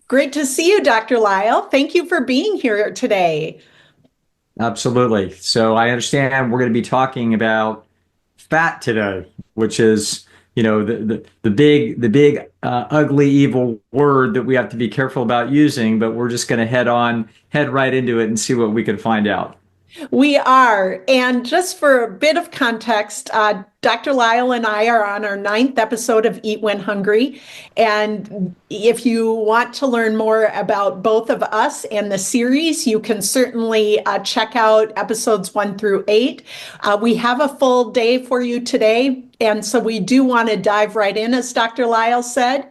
Great to see you, Dr. Lisle. Thank you for being here today. Absolutely. So I understand we're going to be talking about fat today, which is, the big ugly evil word that we have to be careful about using, but we're just going to head right into it and see what we can find out. We are. And just for a bit of context, Dr. Lisle and I are on our ninth episode of Eat When Hungry. And if you want to learn more about both of us and the series, you can certainly check out episodes 1 through 8. We have a full day for you today. And so we do want to dive right in, as Dr. Lisle said.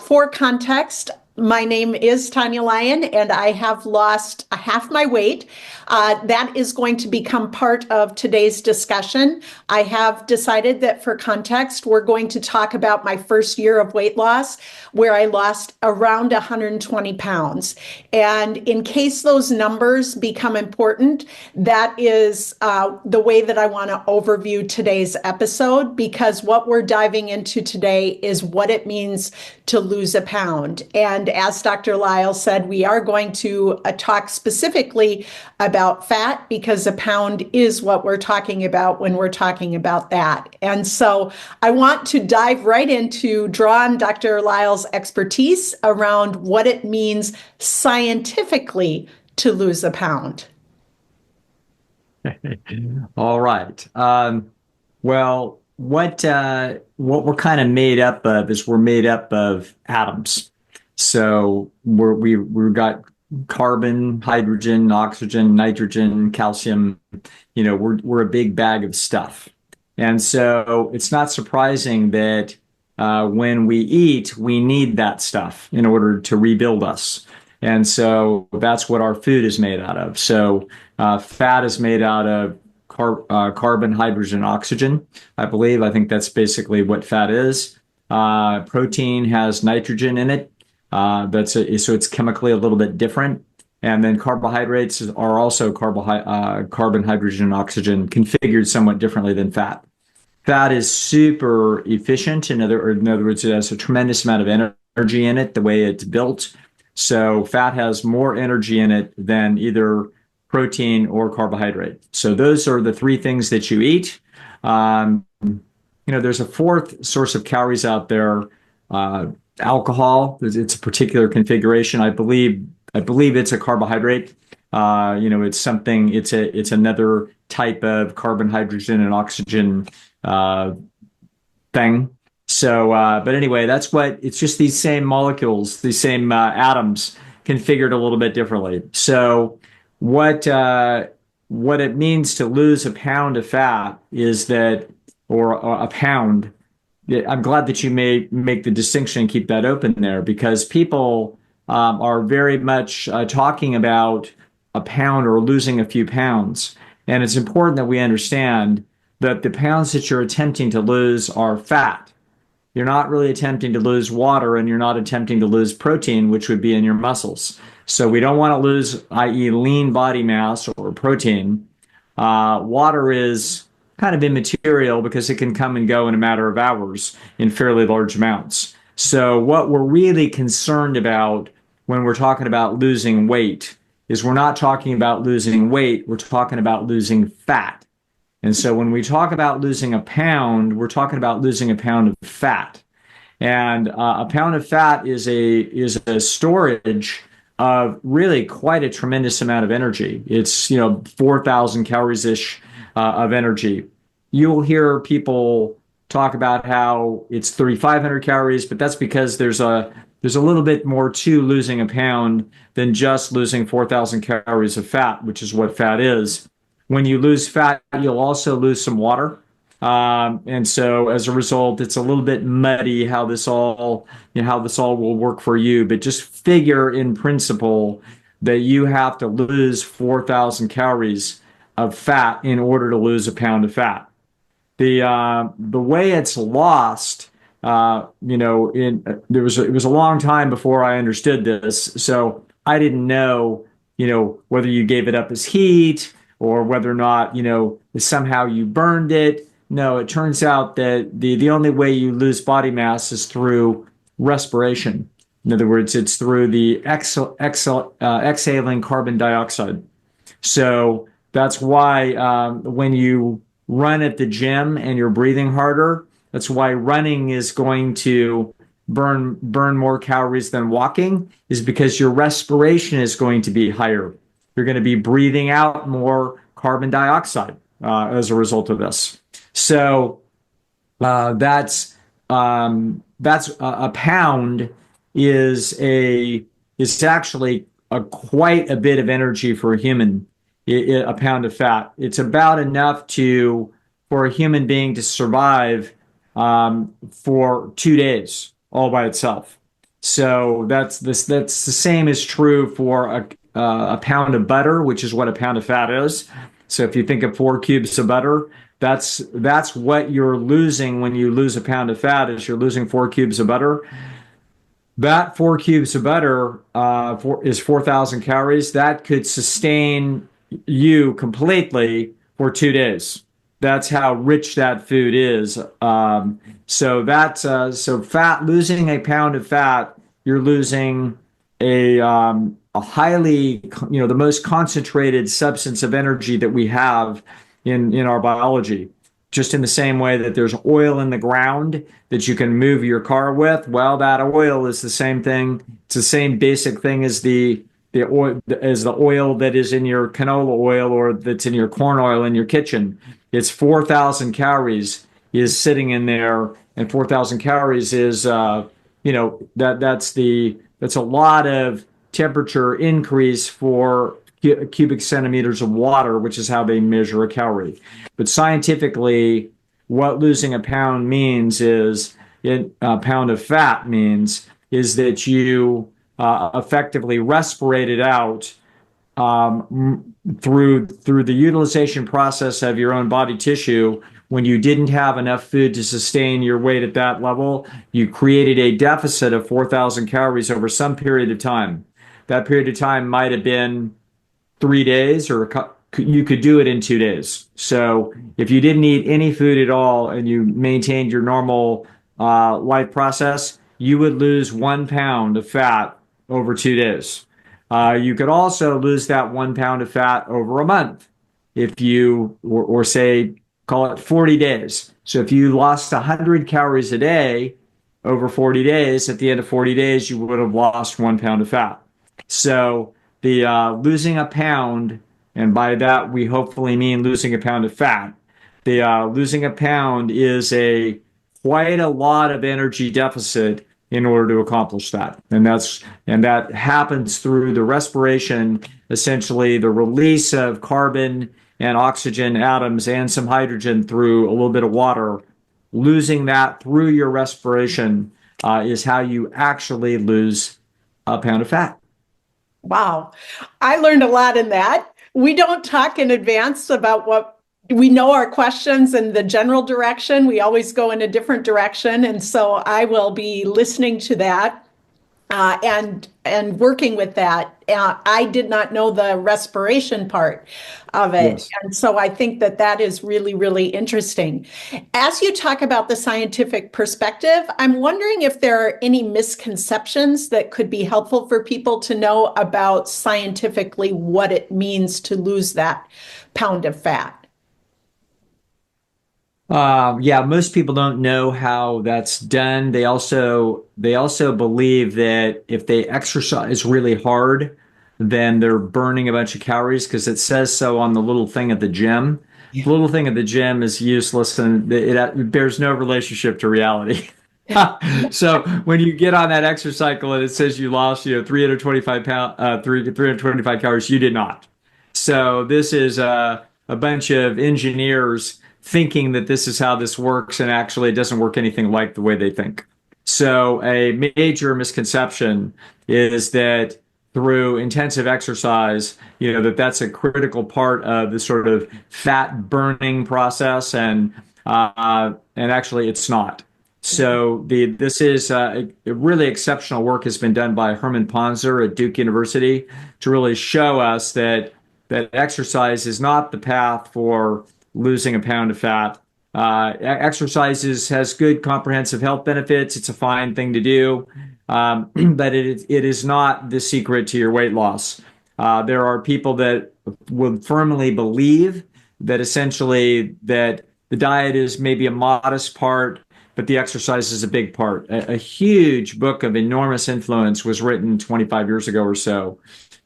For context, my name is Tania Lyon, and I have lost half my weight. That is going to become part of today's discussion. I have decided that for context, we're going to talk about my first year of weight loss, where I lost around 120 pounds. And in case those numbers become important, that is the way that I want to overview today's episode, because what we're diving into today is what it means to lose a pound. And as Dr. Lisle said, we are going to talk specifically about fat, because a pound is what we're talking about when we're talking about that. And so I want to dive right into draw on Dr. Lisle's expertise around what it means scientifically to lose a pound. All right. Well, what we're kind of made up of is we're made up of atoms. So we've got carbon, hydrogen, oxygen, nitrogen, calcium. We're a big bag of stuff. And so it's not surprising that when we eat, we need that stuff in order to rebuild us. And so that's what our food is made out of. So fat is made out of carbon, hydrogen, oxygen, I believe. I think that's basically what fat is. Protein has nitrogen in it. So it's chemically a little bit different. And then carbohydrates are also carbon, hydrogen, and oxygen configured somewhat differently than fat. Fat is super efficient. In other words, it has a tremendous amount of energy in it, the way it's built. So fat has more energy in it than either protein or carbohydrate. So those are the three things that you eat. There's a fourth source of calories out there, alcohol. It's a particular configuration. I believe it's a carbohydrate. It's another type of carbon, hydrogen, and oxygen thing. So, but anyway, it's just these same molecules, these same atoms configured a little bit differently. So what it means to lose a pound of fat is that, or a pound. I'm glad that you may make the distinction and keep that open there, because people are very much talking about a pound or losing a few pounds. And it's important that we understand that the pounds that you're attempting to lose are fat. You're not really attempting to lose water, and you're not attempting to lose protein, which would be in your muscles. So we don't want to lose, i.e., lean body mass or protein. Water is kind of immaterial because it can come and go in a matter of hours in fairly large amounts. So what we're really concerned about when we're talking about losing weight is we're not talking about losing weight, we're talking about losing fat. And so when we talk about losing a pound, we're talking about losing a pound of fat. And a pound of fat is a storage of really quite a tremendous amount of energy. It's 4,000 calories ish of energy. You'll hear people talk about how it's 3,500 calories, but that's because there's a little bit more to losing a pound than just losing 4,000 calories of fat, which is what fat is. When you lose fat, you'll also lose some water. And so as a result, it's a little bit muddy how this all will work for you. But just figure in principle that you have to lose 4,000 calories of fat in order to lose a pound of fat. The way it's lost, it was a long time before I understood this. So I didn't know, whether you gave it up as heat or whether or not, somehow you burned it. No, it turns out that the only way you lose body mass is through respiration. In other words, it's through the exhaling carbon dioxide. So that's why when you run at the gym and you're breathing harder, that's why running is going to burn more calories than walking, is because your respiration is going to be higher. You're going to be breathing out more carbon dioxide as a result of this. So that's a pound is actually quite a bit of energy for a human. A pound of fat. It's about enough for a human being to survive for 2 days all by itself. So that's the same is true for a pound of butter, which is what a pound of fat is. So if you think of 4 cubes of butter, that's what you're losing when you lose a pound of fat, is you're losing 4 cubes of butter. That 4 cubes of butter is 4,000 calories. That could sustain you completely for 2 days. That's how rich that food is. So fat, losing a pound of fat, you're losing a highly, the most concentrated substance of energy that we have in our biology. Just in the same way that there's oil in the ground that you can move your car with, well, that oil is the same thing. It's the same basic thing as the oil that is in your canola oil or that's in your corn oil in your kitchen. It's 4,000 calories is sitting in there, and 4,000 calories is that's a lot of temperature increase for cubic centimeters of water, which is how they measure a calorie. But scientifically, what losing a pound means is a pound of fat means is that you effectively respirate it out through the utilization process of your own body tissue. When you didn't have enough food to sustain your weight at that level, you created a deficit of 4,000 calories over some period of time. That period of time might have been 3 days, or you could do it in 2 days. So if you didn't eat any food at all and you maintained your normal life process, you would lose 1 pound of fat over 2 days. You could also lose that 1 pound of fat over a month if you, or say, call it 40 days. So if you lost 100 calories a day over 40 days, at the end of 40 days, you would have lost 1 pound of fat. So the losing a pound, and by that we hopefully mean losing a pound of fat. The losing a pound is quite a lot of energy deficit in order to accomplish that, and that happens through the respiration, essentially the release of carbon and oxygen atoms and some hydrogen through a little bit of water. Losing that through your respiration is how you actually lose a pound of fat. Wow. I learned a lot in that. We don't talk in advance about what we know our questions and the general direction. We always go in a different direction. And so I will be listening to that and working with that. I did not know the respiration part of it. Yes. And so I think that is really, really interesting. As you talk about the scientific perspective, I'm wondering if there are any misconceptions that could be helpful for people to know about scientifically what it means to lose that pound of fat. Yeah, most people don't know how that's done. They also believe that if they exercise really hard, then they're burning a bunch of calories because it says so on the little thing at the gym. The little thing at the gym is useless, and it bears no relationship to reality. So when you get on that exercise cycle and it says you lost, 325 calories, you did not. So this is a bunch of engineers thinking that this is how this works, and actually it doesn't work anything like the way they think. So a major misconception is that through intensive exercise, that's a critical part of the sort of fat burning process, and actually it's not. So this is really exceptional work has been done by Herman Ponzer at Duke University to really show us that exercise is not the path for losing a pound of fat. Exercise has good comprehensive health benefits. It's a fine thing to do. but it is not the secret to your weight loss. There are people that would firmly believe that essentially that the diet is maybe a modest part, but the exercise is a big part. A huge book of enormous influence was written 25 years ago or so,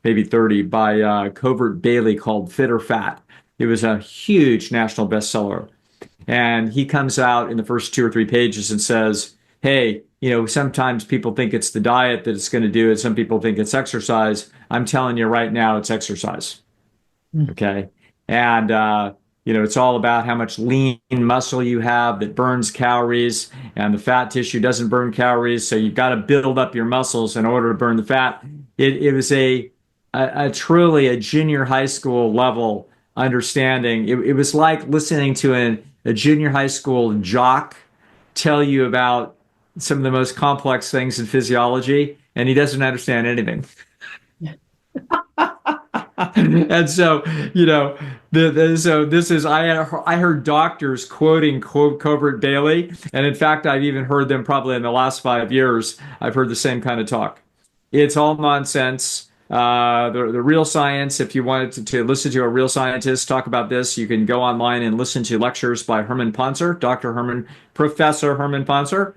maybe 30, by Covert Bailey, called Fit or Fat. It was a huge national bestseller. And he comes out in the first 2 or 3 pages and says, hey, sometimes people think it's the diet that it's going to do it. Some people think it's exercise. I'm telling you right now, it's exercise. Okay. And, it's all about how much lean muscle you have that burns calories, and the fat tissue doesn't burn calories. So you've got to build up your muscles in order to burn the fat. It was a truly a junior high school level understanding. It was like listening to a junior high school jock tell you about some of the most complex things in physiology, and he doesn't understand anything. And so, so this is, I heard doctors quoting Covert Bailey, and in fact, I've even heard them probably in the last 5 years. I've heard the same kind of talk. It's all nonsense. The real science, if you wanted to listen to a real scientist talk about this, you can go online and listen to lectures by Herman Ponzer, Professor Herman Ponzer.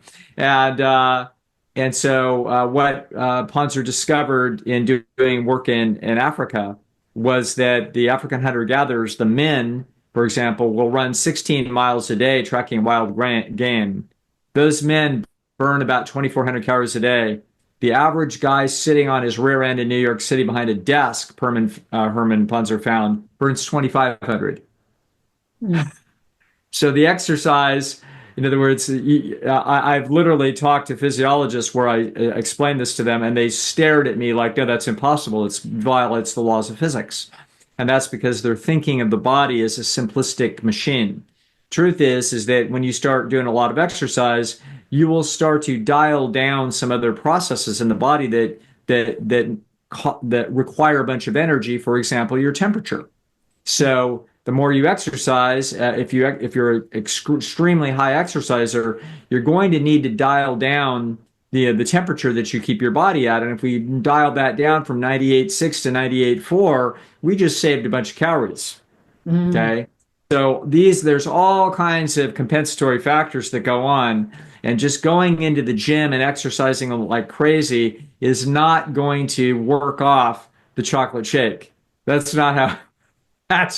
And so what Ponzer discovered in doing work in Africa was that the African hunter-gatherers, the men, for example, will run 16 miles a day tracking wild game. Those men burn about 2,400 calories a day. The average guy sitting on his rear end in New York City behind a desk, Herman Ponzer found, burns 2,500. So the exercise, in other words, I've literally talked to physiologists where I explained this to them, and they stared at me like, no, that's impossible. It violates the laws of physics. And that's because they're thinking of the body as a simplistic machine. Truth is that when you start doing a lot of exercise, you will start to dial down some other processes in the body that require a bunch of energy. For example, your temperature. So the more you exercise, if you're an extremely high exerciser, you're going to need to dial down the temperature that you keep your body at. And if we dial that down from 98.6 to 98.4, we just saved a bunch of calories. Okay. So there's all kinds of compensatory factors that go on, and just going into the gym and exercising like crazy is not going to work off the chocolate shake. That's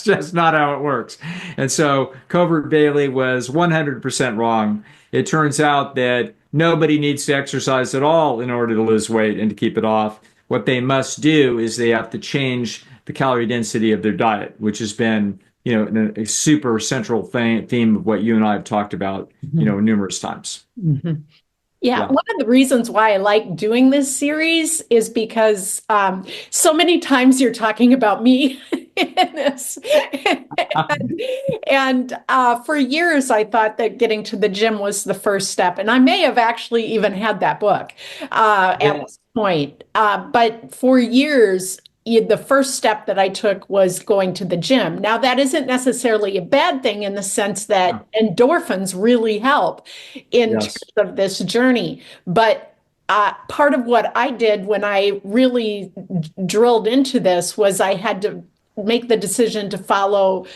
just not how it works. And so Covert Bailey was 100% wrong. It turns out that nobody needs to exercise at all in order to lose weight and to keep it off. What they must do is they have to change the calorie density of their diet, which has been, a super central theme of what you and I have talked about, numerous times. Mm-hmm. Yeah, one of the reasons why I like doing this series is because so many times you're talking about me in this. And for years, I thought that getting to the gym was the first step. And I may have actually even had that book at this point. But for years, the first step that I took was going to the gym. Now, that isn't necessarily a bad thing in the sense that endorphins really help in terms of this journey. But part of what I did when I really drilled into this was I had to make the decision to follow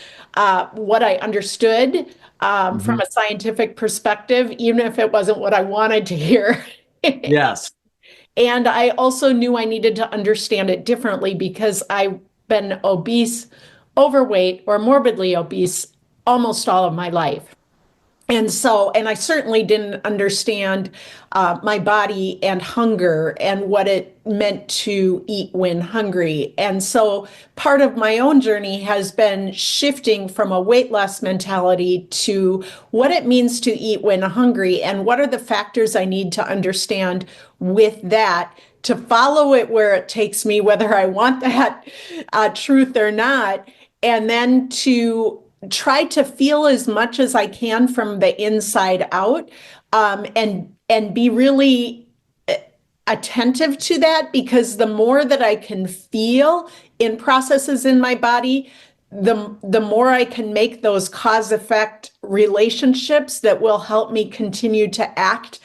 what I understood from a scientific perspective, even if it wasn't what I wanted to hear. Yes. And I also knew I needed to understand it differently because I've been obese, overweight, or morbidly obese almost all of my life. And I certainly didn't understand my body and hunger and what it meant to eat when hungry. And so part of my own journey has been shifting from a weight loss mentality to what it means to eat when hungry and what are the factors I need to understand with that to follow it where it takes me, whether I want that truth or not, and then to try to feel as much as I can from the inside out, and be really attentive to that, because the more that I can feel in processes in my body, the more I can make those cause-effect relationships that will help me continue to act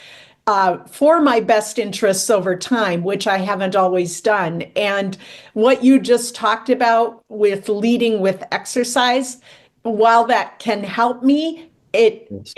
for my best interests over time, which I haven't always done. And what you just talked about with leading with exercise, while that can help me, Yes.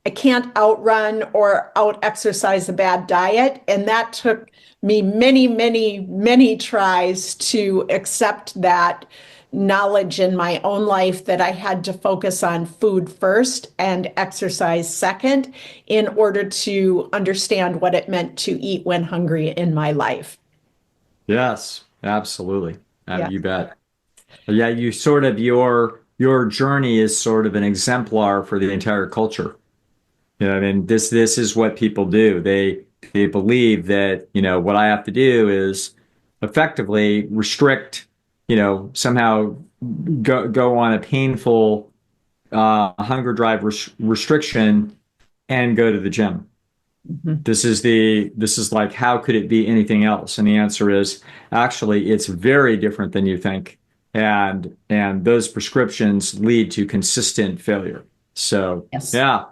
I can't outrun or out exercise a bad diet. And that took me many, many, many tries to accept that knowledge in my own life that I had to focus on food first and exercise second in order to understand what it meant to eat when hungry in my life. Yes, absolutely. Yeah. You bet. Yeah, you sort of your journey is sort of an exemplar for the entire culture. I mean, this is what people do. They believe that, what I have to do is effectively restrict, somehow go on a painful hunger drive restriction and go to the gym. Mhm. This is like, how could it be anything else? And the answer is actually it's very different than you think. And those prescriptions lead to consistent failure. So Yes. yeah,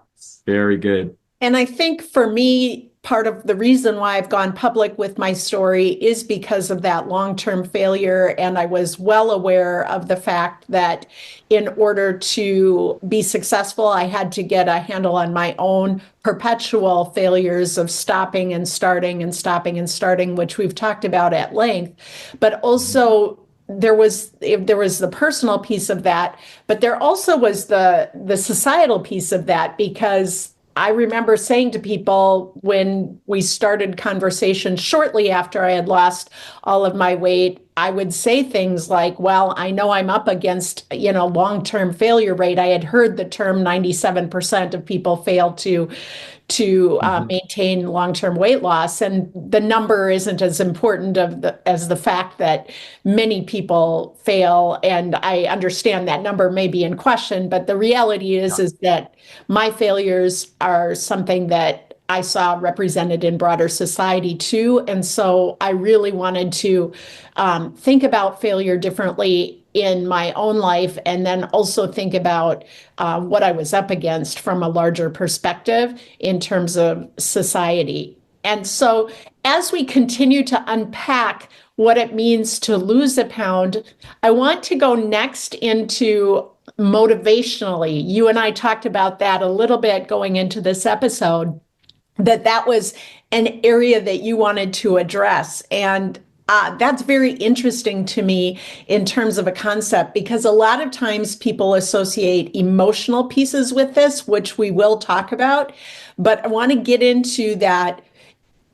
very good. And I think for me, part of the reason why I've gone public with my story is because of that long-term failure. And I was well aware of the fact that in order to be successful, I had to get a handle on my own perpetual failures of stopping and starting and stopping and starting, which we've talked about at length. But also, there was the personal piece of that, but there also was the societal piece of that, because I remember saying to people when we started conversations shortly after I had lost all of my weight, I would say things like, well, I know I'm up against, long-term failure rate. I had heard the term 97% of people fail to Mhm. maintain long-term weight loss, and the number isn't as important as the fact that many people fail. And I understand that number may be in question, but the reality is that my failures are something that I saw represented in broader society too. And so I really wanted to think about failure differently in my own life, and then also think about what I was up against from a larger perspective in terms of society. And so as we continue to unpack what it means to lose a pound, I want to go next into motivationally. You and I talked about that a little bit going into this episode, that was an area that you wanted to address. And that's very interesting to me in terms of a concept, because a lot of times people associate emotional pieces with this, which we will talk about. But I want to get into that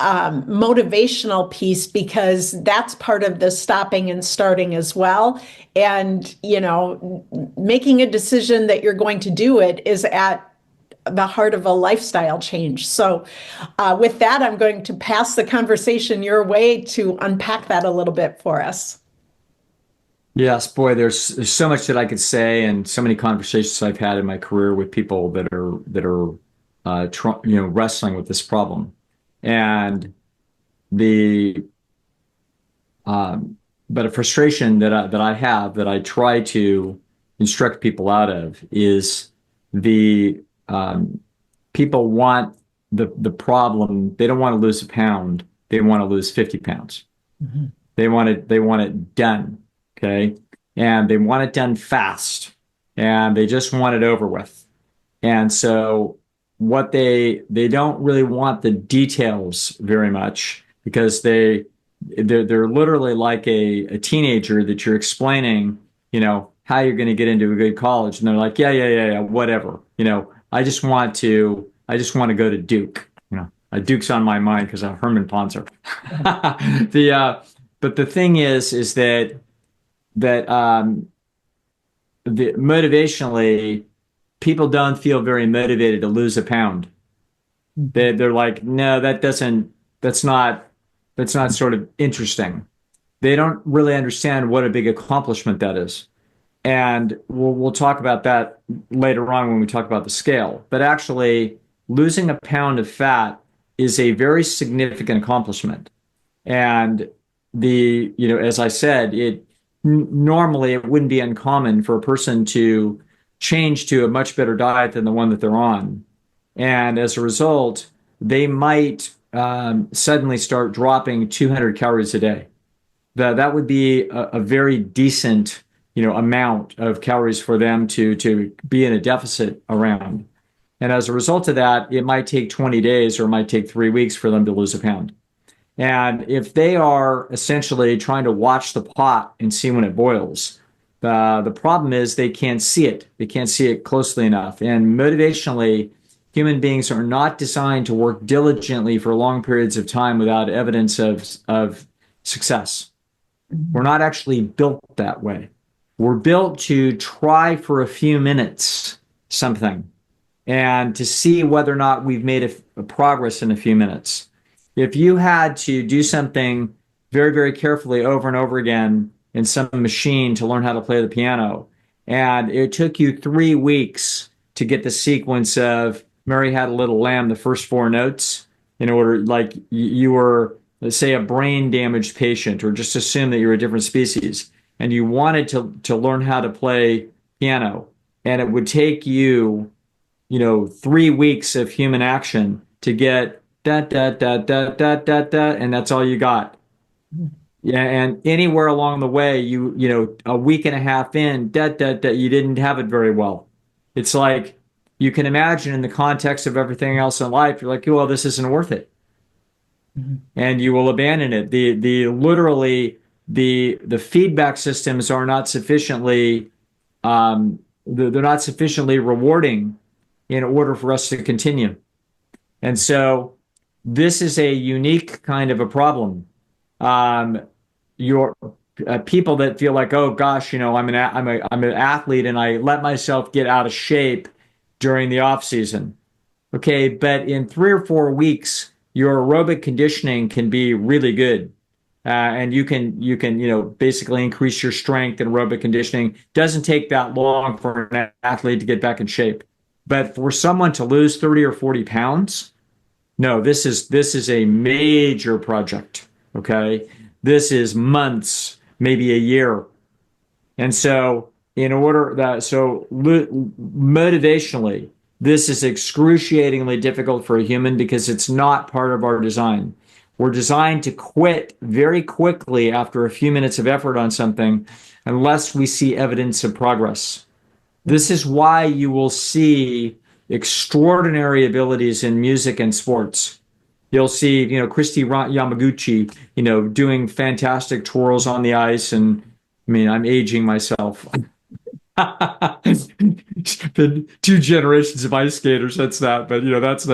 motivational piece, because that's part of the stopping and starting as well. And, making a decision that you're going to do it is at the heart of a lifestyle change. So, with that, I'm going to pass the conversation your way to unpack that a little bit for us. Yes, boy, there's so much that I could say, and so many conversations I've had in my career with people that are wrestling with this problem. And the but a frustration that I have, that I try to instruct people out of, is the people want the problem. They don't want to lose a pound. They want to lose 50 pounds. Mhm. They want it done. Okay. And they want it done fast, and they just want it over with. And so what they don't really want the details very much, because they're literally like a teenager that you're explaining, how you're going to get into a good college. And they're like, yeah, whatever. I just want to go to Duke. Duke's on my mind because I'm Herman Ponzer. But the thing is that the motivationally, people don't feel very motivated to lose a pound. They're like, no, that's not, that's not sort of interesting. They don't really understand what a big accomplishment that is. And we'll talk about that later on when we talk about the scale. But actually, losing a pound of fat is a very significant accomplishment. And as I said, normally it wouldn't be uncommon for a person to change to a much better diet than the one that they're on. And as a result, they might suddenly start dropping 200 calories a day. That would be a very decent, amount of calories for them to be in a deficit around. And as a result of that, it might take 20 days or it might take 3 weeks for them to lose a pound. And if they are essentially trying to watch the pot and see when it boils, the problem is they can't see it. They can't see it closely enough. And motivationally, human beings are not designed to work diligently for long periods of time without evidence of success. We're not actually built that way. We're built to try for a few minutes something and to see whether or not we've made a progress in a few minutes. If you had to do something very, very carefully over and over again in some machine to learn how to play the piano, and it took you 3 weeks to get the sequence of Mary Had a Little Lamb, the first four notes, in order, like you were, let's say, a brain damaged patient, or just assume that you're a different species, and you wanted to learn how to play piano, and it would take you, 3 weeks of human action to get da da da da da da da, and that's all you got. Yeah, and anywhere along the way, a week and a half in, da da da, you didn't have it very well. It's like you can imagine in the context of everything else in life, you're like, well, this isn't worth it, and you will abandon it. The literally the feedback systems are not sufficiently they're not sufficiently rewarding in order for us to continue. And so this is a unique kind of a problem. Your People that feel like, oh gosh, I'm an athlete and I let myself get out of shape during the off season. Okay, but in 3 or 4 weeks, your aerobic conditioning can be really good. And you can basically increase your strength and aerobic conditioning. Doesn't take that long for an athlete to get back in shape. But for someone to lose 30 or 40 pounds, no, this is a major project. Okay. This is months, maybe a year. And so motivationally, this is excruciatingly difficult for a human because it's not part of our design. We're designed to quit very quickly after a few minutes of effort on something unless we see evidence of progress. This is why you will see extraordinary abilities in music and sports. You'll see, Christy Yamaguchi, doing fantastic twirls on the ice. And I mean, I'm aging myself. Been two generations of ice skaters since that, but that's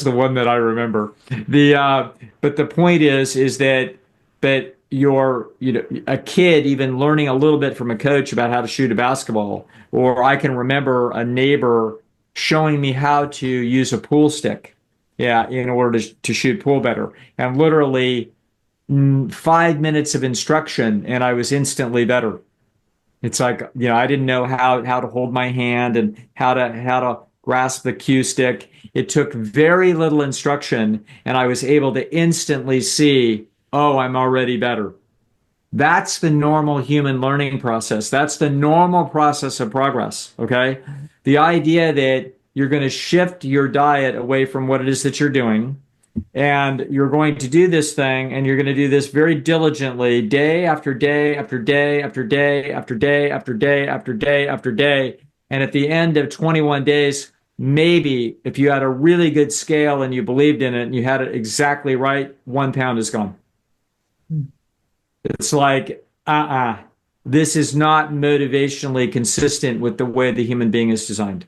the one that I remember. But the point is that you're a kid even learning a little bit from a coach about how to shoot a basketball, or I can remember a neighbor showing me how to use a pool stick, yeah, in order to shoot pool better, and literally 5 minutes of instruction, and I was instantly better. It's like, I didn't know how to hold my hand and how to grasp the cue stick. It took very little instruction and I was able to instantly see, oh, I'm already better. That's the normal human learning process. That's the normal process of progress. Okay. The idea that you're going to shift your diet away from what it is that you're doing, and you're going to do this thing, and you're going to do this very diligently, day after day after day after day after day after day after day after day. And at the end of 21 days, maybe if you had a really good scale and you believed in it and you had it exactly right, 1 pound is gone. It's like, this is not motivationally consistent with the way the human being is designed.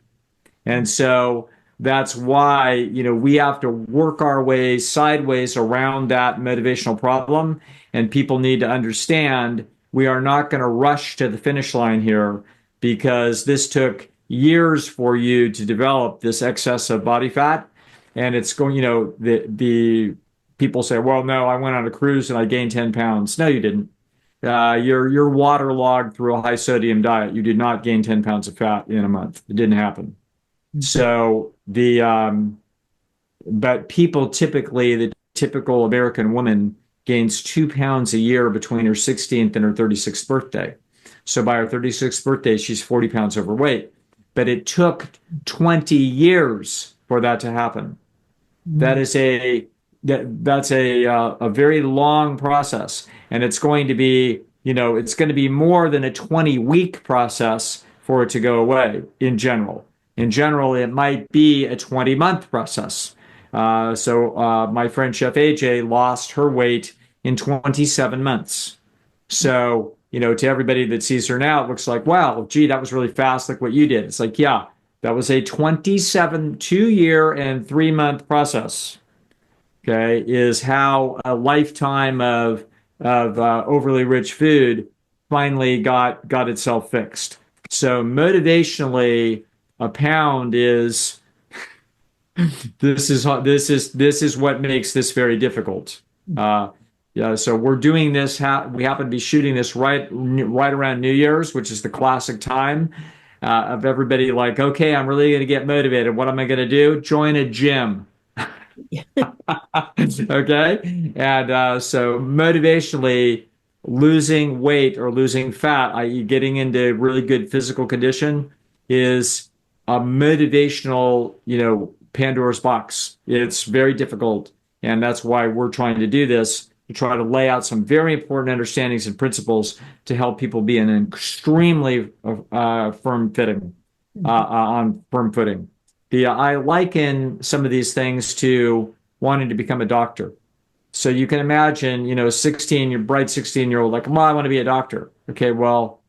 And so that's why, we have to work our way sideways around that motivational problem. And people need to understand we are not going to rush to the finish line here, because this took years for you to develop this excess of body fat. And it's going, the people say, well, no, I went on a cruise and I gained 10 pounds. No, you didn't. You're waterlogged through a high sodium diet. You did not gain 10 pounds of fat in a month. It didn't happen. So but people typically, the typical American woman gains 2 pounds a year between her 16th and her 36th birthday. So by her 36th birthday, she's 40 pounds overweight. But it took 20 years for that to happen. That is a very long process, and it's going to be, it's going to be more than a 20-week process for it to go away in general. In general, it might be a 20-month process. So my friend Chef AJ lost her weight in 27 months. So, to everybody that sees her now, it looks like, wow, gee, that was really fast. Look what you did. It's like, yeah, that was a 2-year and 3-month process. Okay, is how a lifetime of overly rich food finally got itself fixed. So motivationally, a pound is this is what makes this very difficult. Yeah, so we're doing this. We happen to be shooting this right around New Year's, which is the classic time of everybody like, okay, I'm really going to get motivated. What am I going to do? Join a gym. Okay, and so motivationally, losing weight or losing fat, i.e., getting into really good physical condition, is a motivational, Pandora's box. It's very difficult, and that's why we're trying to do this, to try to lay out some very important understandings and principles to help people be in an extremely on firm footing. I liken some of these things to wanting to become a doctor. So you can imagine, your bright 16-year-old, like, well, I want to be a doctor. Okay, well,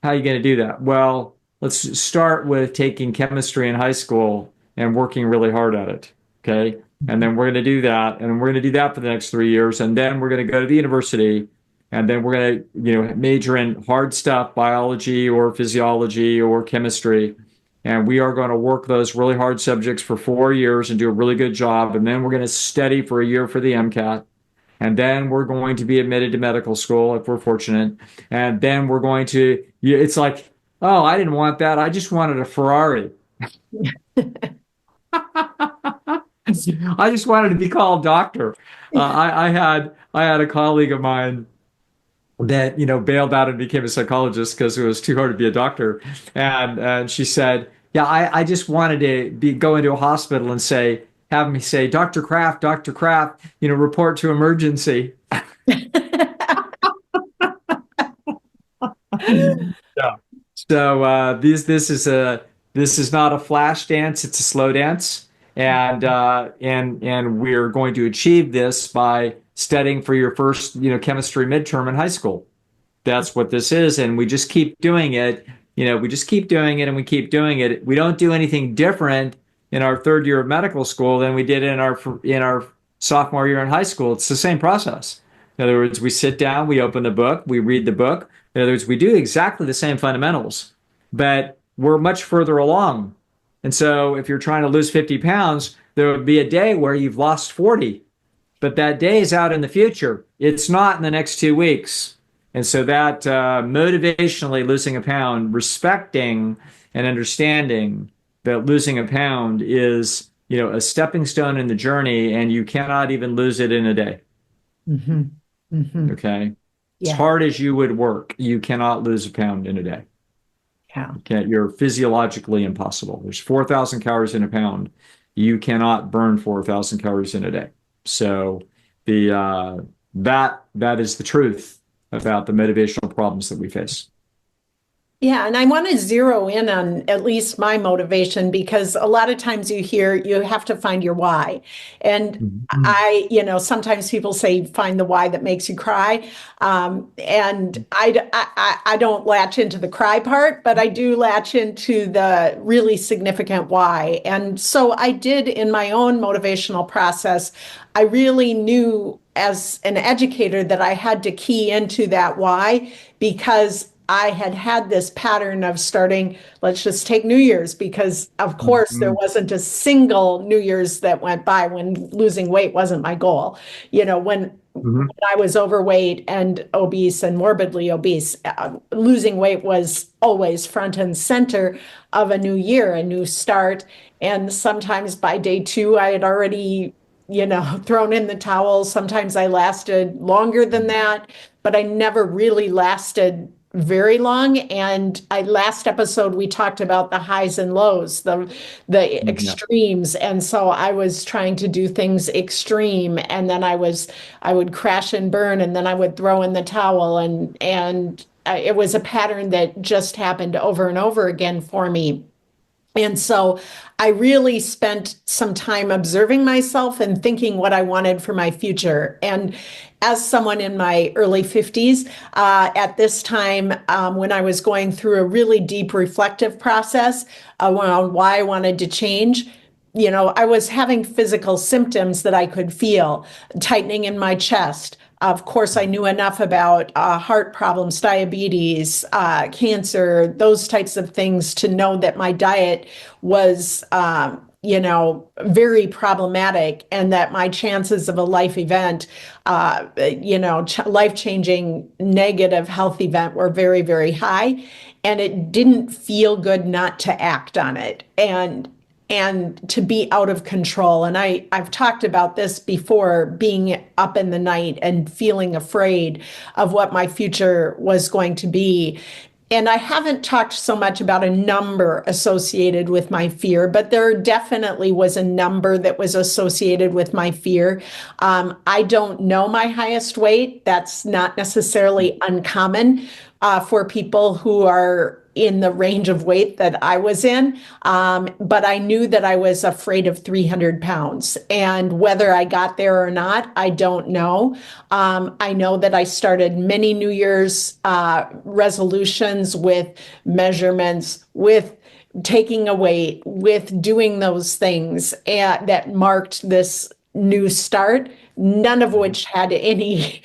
how are you going to do that? Well, let's start with taking chemistry in high school and working really hard at it. Okay. And then we're going to do that. And we're going to do that for the next 3 years. And then we're going to go to the university. And then we're going to, major in hard stuff, biology or physiology or chemistry. And we are going to work those really hard subjects for 4 years and do a really good job. And then we're going to study for a year for the MCAT. And then we're going to be admitted to medical school if we're fortunate. And then we're going to, it's like, oh, I didn't want that. I just wanted a Ferrari. I just wanted to be called doctor. I had a colleague of mine that bailed out and became a psychologist because it was too hard to be a doctor, and she said, "Yeah, I just wanted to go into a hospital and have me say, Dr. Kraft, report to emergency." Yeah. So this is not a flash dance; it's a slow dance, and we're going to achieve this by studying for your first chemistry midterm in high school. That's what this is, and we just keep doing it. We just keep doing it, and we keep doing it. We don't do anything different in our third year of medical school than we did in our sophomore year in high school. It's the same process. In other words, we sit down, we open the book, we read the book. In other words, we do exactly the same fundamentals, but we're much further along. And so if you're trying to lose 50 pounds, there would be a day where you've lost 40, but that day is out in the future. It's not in the next 2 weeks. And so that motivationally losing a pound, respecting and understanding that losing a pound is, a stepping stone in the journey, and you cannot even lose it in a day. Mm-hmm. Mm-hmm. Okay. As Yeah. hard as you would work, you cannot lose a pound in a day. Yeah. You're physiologically impossible. There's 4,000 calories in a pound. You cannot burn 4,000 calories in a day. So that is the truth about the motivational problems that we face. Yeah, and I want to zero in on at least my motivation, because a lot of times you hear you have to find your why. And Mhm. sometimes people say find the why that makes you cry. And I don't latch into the cry part, but I do latch into the really significant why. And so I did in my own motivational process. I really knew as an educator that I had to key into that why, because I had had this pattern of starting, let's just take New Year's, because of course there Mhm. wasn't a single New Year's that went by when losing weight wasn't my goal. When Mhm. I was overweight and obese and morbidly obese, losing weight was always front and center of a new year, a new start. And sometimes by day two, I had already, thrown in the towel. Sometimes I lasted longer than that, but I never really lasted very long. And last episode, we talked about the highs and lows, the Yeah. extremes. And so I was trying to do things extreme, and then I would crash and burn, and then I would throw in the towel, and it was a pattern that just happened over and over again for me. And so I really spent some time observing myself and thinking what I wanted for my future. And as someone in my early 50s, at this time, when I was going through a really deep reflective process around why I wanted to change, I was having physical symptoms that I could feel, tightening in my chest. Of course, I knew enough about heart problems, diabetes, cancer, those types of things to know that my diet was, very problematic, and that my chances of a life event, life-changing negative health event were very, very high. And it didn't feel good not to act on it. And to be out of control. And I've talked about this before, being up in the night and feeling afraid of what my future was going to be. And I haven't talked so much about a number associated with my fear, but there definitely was a number that was associated with my fear. I don't know my highest weight. That's not necessarily uncommon for people who are in the range of weight that I was in. But I knew that I was afraid of 300 pounds. And whether I got there or not, I don't know. I know that I started many New Year's resolutions with measurements, with taking a weight, with doing those things that marked this new start, none of which had any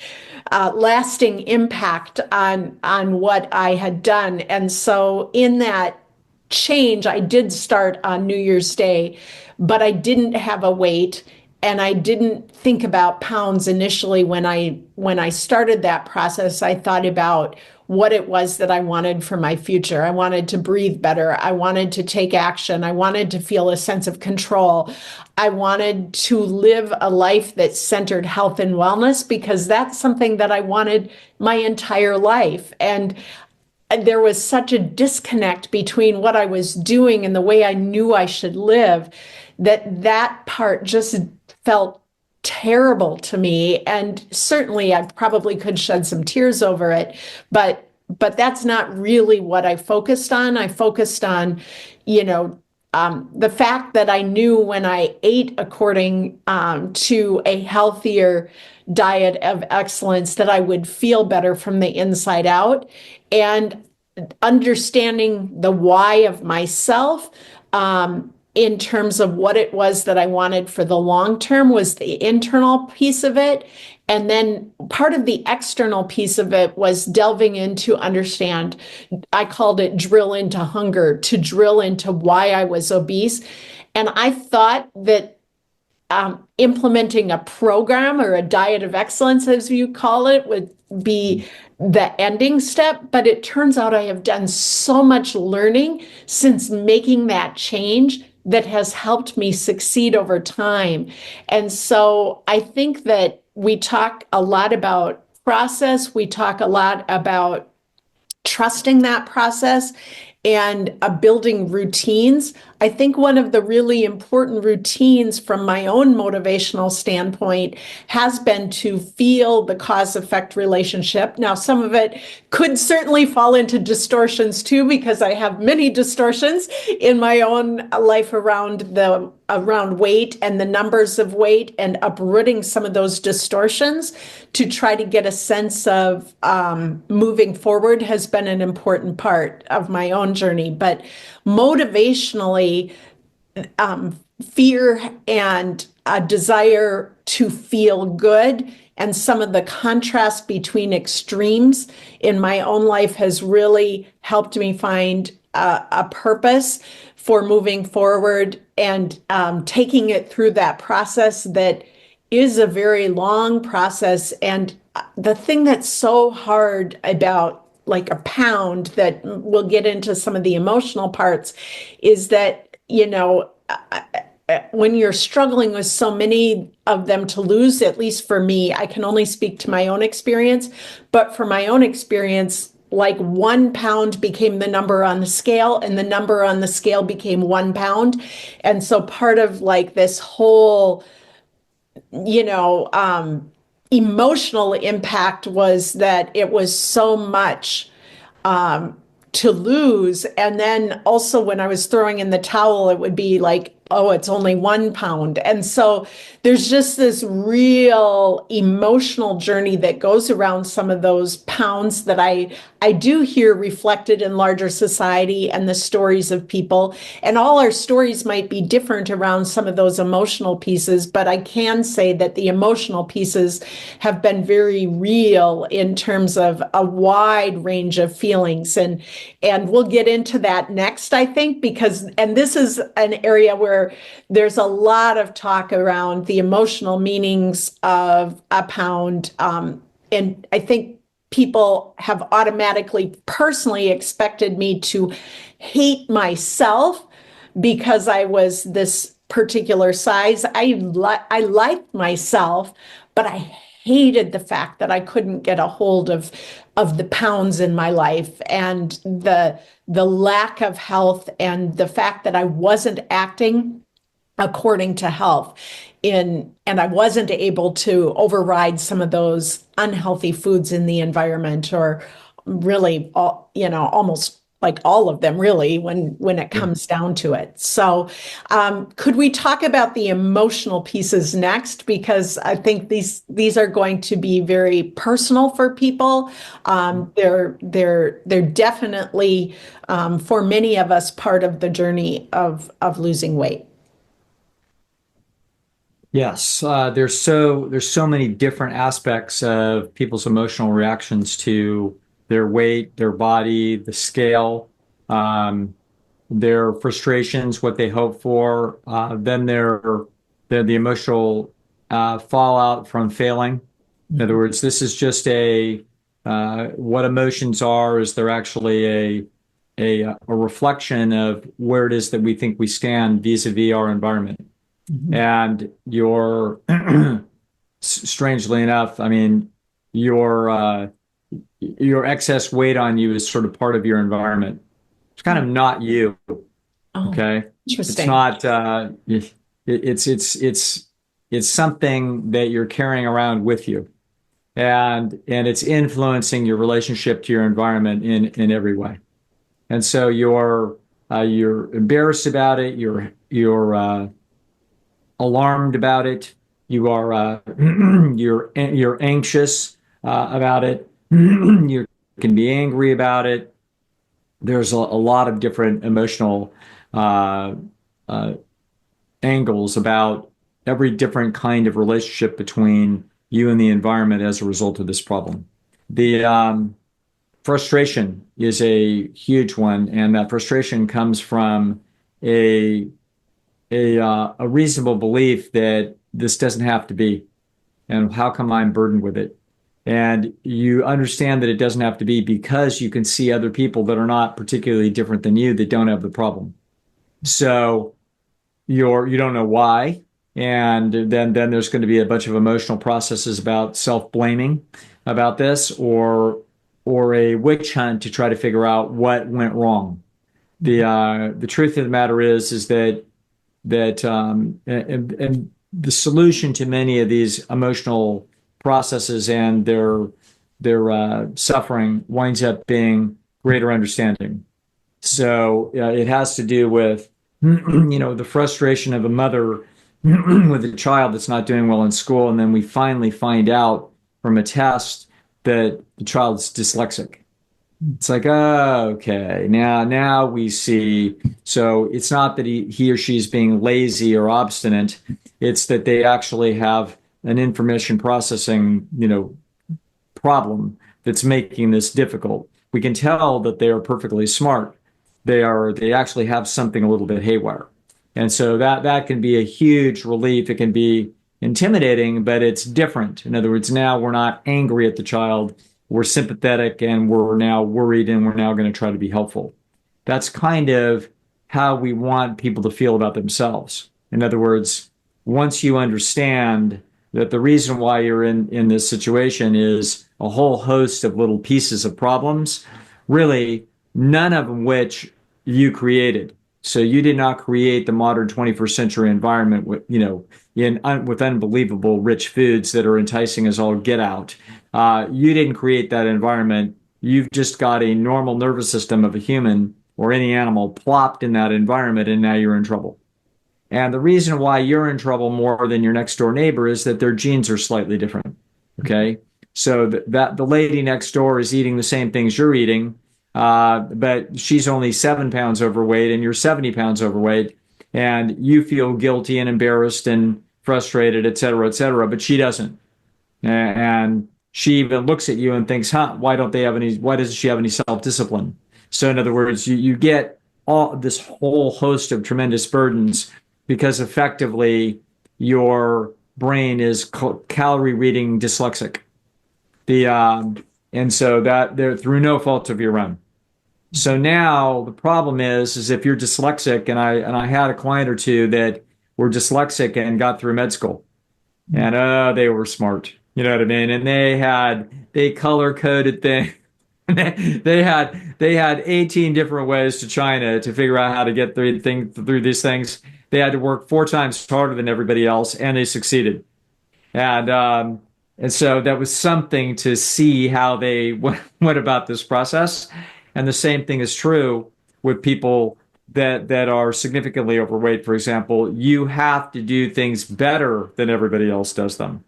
lasting impact on what I had done. And so in that change, I did start on New Year's Day, but I didn't have a weight, and I didn't think about pounds initially. When I started that process, I thought about what it was that I wanted for my future. I wanted to breathe better. I wanted to take action. I wanted to feel a sense of control. I wanted to live a life that centered health and wellness, because that's something that I wanted my entire life. And there was such a disconnect between what I was doing and the way I knew I should live, that part just felt terrible to me. And certainly I probably could shed some tears over it, but that's not really what I focused on. I focused on, the fact that I knew when I ate according to a healthier diet of excellence, that I would feel better from the inside out. And understanding the why of myself, in terms of what it was that I wanted for the long term, was the internal piece of it. And then part of the external piece of it was delving into understand. I called it drill into hunger, to drill into why I was obese. And I thought that implementing a program or a diet of excellence, as you call it, would be the ending step. But it turns out I have done so much learning since making that change that has helped me succeed over time. And so I think that we talk a lot about process. We talk a lot about trusting that process and building routines. I think one of the really important routines from my own motivational standpoint has been to feel the cause-effect relationship. Now, some of it could certainly fall into distortions too, because I have many distortions in my own life around weight and the numbers of weight, and uprooting some of those distortions to try to get a sense of moving forward has been an important part of my own journey. But motivationally, fear and a desire to feel good, and some of the contrast between extremes in my own life has really helped me find a purpose for moving forward and taking it through that process that is a very long process. And the thing that's so hard about like a pound, that we'll get into some of the emotional parts, is that, when you're struggling with so many of them to lose, at least for me, I can only speak to my own experience, but for my own experience, like 1 pound became the number on the scale, and the number on the scale became 1 pound. And so part of like this whole, you know, emotional impact was that it was so much to lose. And then also when I was throwing in the towel, it would be like, oh, it's only 1 pound. And so there's just this real emotional journey that goes around some of those pounds that I do hear reflected in larger society and the stories of people. And all our stories might be different around some of those emotional pieces, but I can say that the emotional pieces have been very real in terms of a wide range of feelings. And we'll get into that next, I think, because, and this is an area where there's a lot of talk around the emotional meanings of a pound. And I think people have automatically, personally expected me to hate myself because I was this particular size. I liked myself, but I hated the fact that I couldn't get a hold of the pounds in my life, and the lack of health, and the fact that I wasn't acting according to health and I wasn't able to override some of those unhealthy foods in the environment, or really all, almost like all of them really when it comes down to it. So could we talk about the emotional pieces next? Because I think these are going to be very personal for people. They're definitely for many of us part of the journey of losing weight. Yes, there's so many different aspects of people's emotional reactions to their weight, their body, the scale, um, their frustrations, what they hope for, then their the emotional fallout from failing. In other words, this is just a what emotions are is they're actually a reflection of where it is that we think we stand vis-a-vis our environment. And your strangely enough, I mean, your excess weight on you is sort of part of your environment. It's kind of not you. Oh, Okay. It's interesting. not, it's something that you're carrying around with you. And it's influencing your relationship to your environment in every way. And so you're embarrassed about it. You're alarmed about it. You are you're anxious about it. You can be angry about it. There's a lot of different emotional uh, uh, angles about every different kind of relationship between you and the environment as a result of this problem. The frustration is a huge one, and that frustration comes from a a reasonable belief that this doesn't have to be, and how come I'm burdened with it? And you understand that it doesn't have to be because you can see other people that are not particularly different than you that don't have the problem. So you don't know why, and then there's going to be a bunch of emotional processes about self-blaming about this, or a witch hunt to try to figure out what went wrong. The truth of the matter is that and the solution to many of these emotional processes and their suffering winds up being greater understanding. So it has to do with the frustration of a mother with a child that's not doing well in school, and then we finally find out from a test that the child's dyslexic. It's like, oh, okay, now we see. So it's not that he or she is being lazy or obstinate. It's that they actually have an information processing, problem that's making this difficult. We can tell that they are perfectly smart. They actually have something a little bit haywire. And so that can be a huge relief. It can be intimidating, but it's different. In other words, now we're not angry at the child. We're sympathetic and we're now worried and we're now going to try to be helpful. That's kind of how we want people to feel about themselves. In other words, once you understand that the reason why you're in this situation is a whole host of little pieces of problems, really none of which you created. So you did not create the modern 21st century environment with, with unbelievable rich foods that are enticing as all get out. You didn't create that environment. You've just got a normal nervous system of a human or any animal plopped in that environment, and now you're in trouble. And the reason why you're in trouble more than your next door neighbor is that their genes are slightly different. Okay. So that the lady next door is eating the same things you're eating, but she's only 7 pounds overweight and you're 70 pounds overweight. And you feel guilty and embarrassed and frustrated, et cetera, but she doesn't. And she even looks at you and thinks, why doesn't she have any self-discipline? So in other words, you get all this whole host of tremendous burdens because effectively your brain is calorie reading dyslexic. And so that they're through no fault of your own. So now the problem is if you're dyslexic, and I had a client or two that were dyslexic and got through med school, and they were smart, you know what I mean? And they color coded things. They had 18 different ways to China to figure out how to get through these things. They had to work 4 times harder than everybody else, and they succeeded. And so that was something to see how they went about this process. And the same thing is true with people that are significantly overweight. For example, you have to do things better than everybody else does them.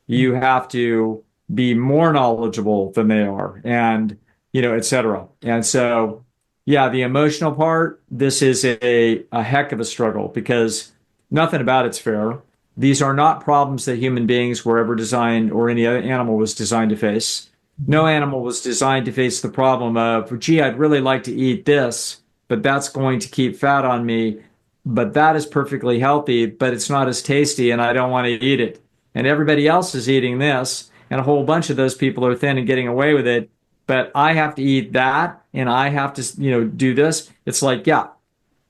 You have to be more knowledgeable than they are, and et cetera. And so, yeah, the emotional part, this is a heck of a struggle because nothing about it's fair. These are not problems that human beings were ever designed or any other animal was designed to face. No animal was designed to face the problem of, gee, I'd really like to eat this, but that's going to keep fat on me. But that is perfectly healthy, but it's not as tasty and I don't want to eat it. And everybody else is eating this, and a whole bunch of those people are thin and getting away with it. But I have to eat that, and I have to, do this. It's like, yeah,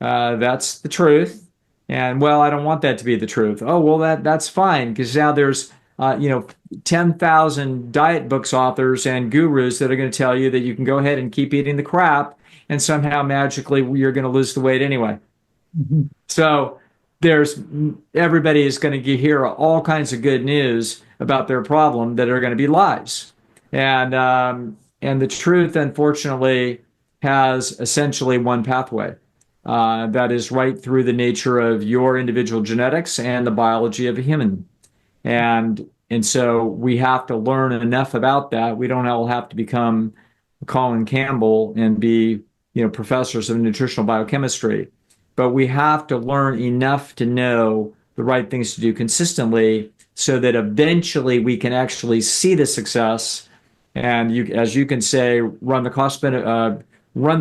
that's the truth. And well, I don't want that to be the truth. Oh, well, that's fine because now there's, 10,000 diet books authors and gurus that are going to tell you that you can go ahead and keep eating the crap, and somehow magically you're going to lose the weight anyway. Mm-hmm. So everybody is going to hear all kinds of good news about their problem that are going to be lies. And the truth, unfortunately, has essentially one pathway. That is right through the nature of your individual genetics and the biology of a human. And so we have to learn enough about that. We don't all have to become Colin Campbell and be, professors of nutritional biochemistry. But we have to learn enough to know the right things to do consistently so that eventually we can actually see the success. And as you can say, run the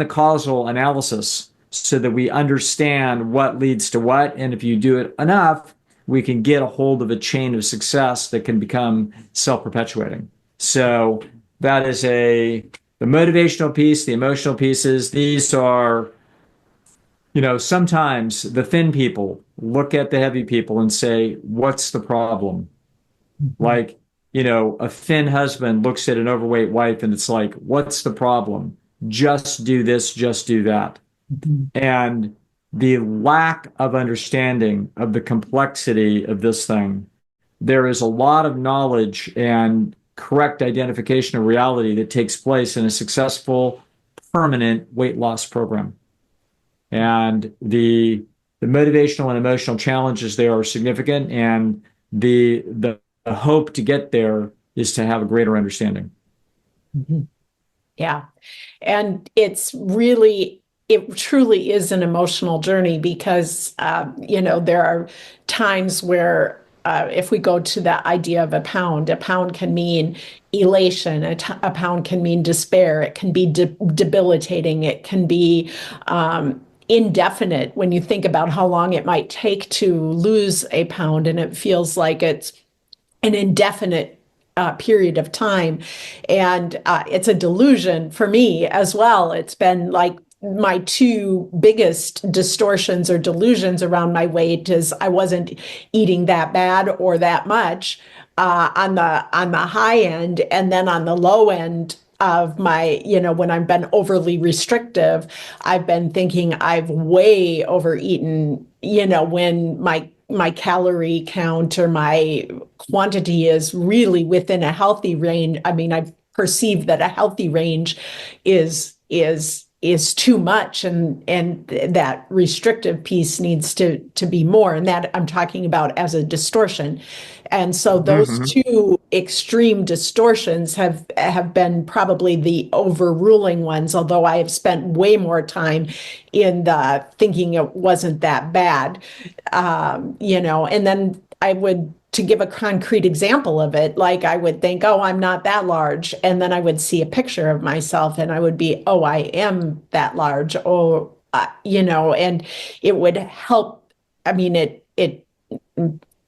causal analysis so that we understand what leads to what. And if you do it enough, we can get a hold of a chain of success that can become self-perpetuating. So that is the motivational piece, the emotional pieces. These are, sometimes the thin people look at the heavy people and say, what's the problem? Mm-hmm. Like, a thin husband looks at an overweight wife and it's like, what's the problem? Just do this, just do that. Mm-hmm. And the lack of understanding of the complexity of this thing, there is a lot of knowledge and correct identification of reality that takes place in a successful, permanent weight loss program. And the motivational and emotional challenges there are significant, and the hope to get there is to have a greater understanding. Mm-hmm. Yeah. And it truly is an emotional journey because, there are times where if we go to the idea of a pound can mean elation, a pound can mean despair, it can be debilitating, it can be indefinite when you think about how long it might take to lose a pound, and it feels like it's an indefinite period of time. And it's a delusion for me as well. It's been like my two biggest distortions or delusions around my weight is I wasn't eating that bad or that much on the high end, and then on the low end of my, when I've been overly restrictive, I've been thinking I've way overeaten, when my calorie count or my quantity is really within a healthy range. I mean, I perceive that a healthy range is too much, and that restrictive piece needs to be more, and that I'm talking about as a distortion. And so those Hmm. two extreme distortions have been probably the overruling ones, although I have spent way more time in the thinking it wasn't that bad. And then I would, to give a concrete example of it, like I would think, oh, I'm not that large. And then I would see a picture of myself and I would be, oh, I am that large. Or, and it would help. I mean,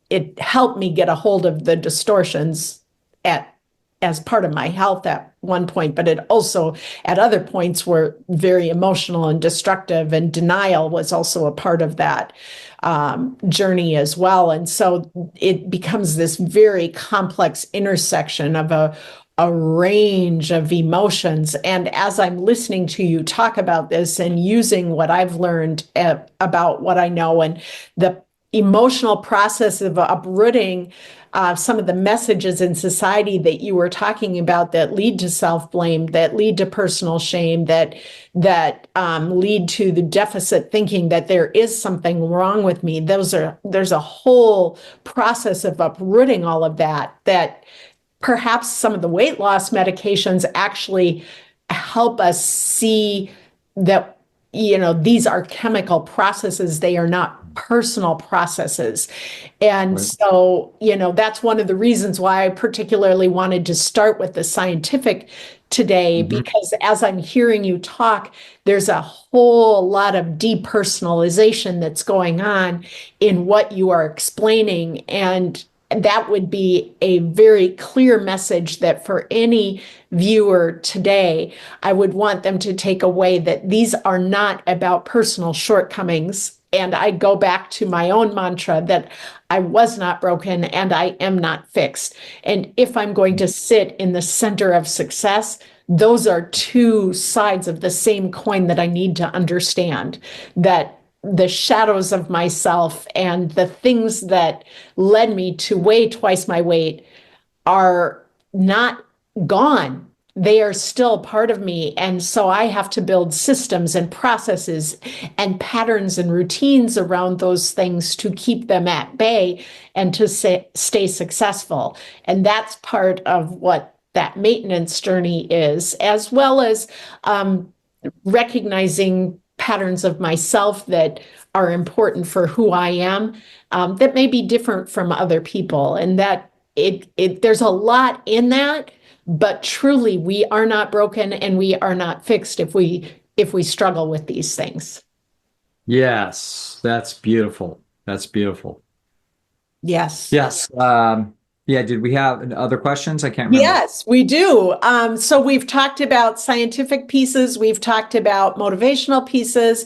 it helped me get a hold of the distortions at as part of my health at one point, but it also at other points were very emotional and destructive, and denial was also a part of that journey as well. And so it becomes this very complex intersection of a range of emotions. And as I'm listening to you talk about this and using what I've learned about what I know and the emotional process of uprooting some of the messages in society that you were talking about that lead to self-blame, that lead to personal shame, that lead to the deficit thinking that there is something wrong with me. There's a whole process of uprooting all of that perhaps some of the weight loss medications actually help us see that, these are chemical processes. They are not personal processes. And Right. so, that's one of the reasons why I particularly wanted to start with the scientific today, Hmm. because as I'm hearing you talk, there's a whole lot of depersonalization that's going on in what you are explaining. And that would be a very clear message that for any viewer today, I would want them to take away that these are not about personal shortcomings. And I go back to my own mantra that I was not broken and I am not fixed. And if I'm going to sit in the center of success, those are two sides of the same coin that I need to understand, that the shadows of myself and the things that led me to weigh twice my weight are not gone. They are still part of me. And so I have to build systems and processes and patterns and routines around those things to keep them at bay and to stay successful. And that's part of what that maintenance journey is, as well as recognizing patterns of myself that are important for who I am, that may be different from other people, and that there's a lot in that. But truly, we are not broken and we are not fixed if we struggle with these things. Yes, that's beautiful. That's beautiful. Yes. Yes. Yeah, did we have other questions? I can't remember. Yes, we do. So we've talked about scientific pieces, we've talked about motivational pieces,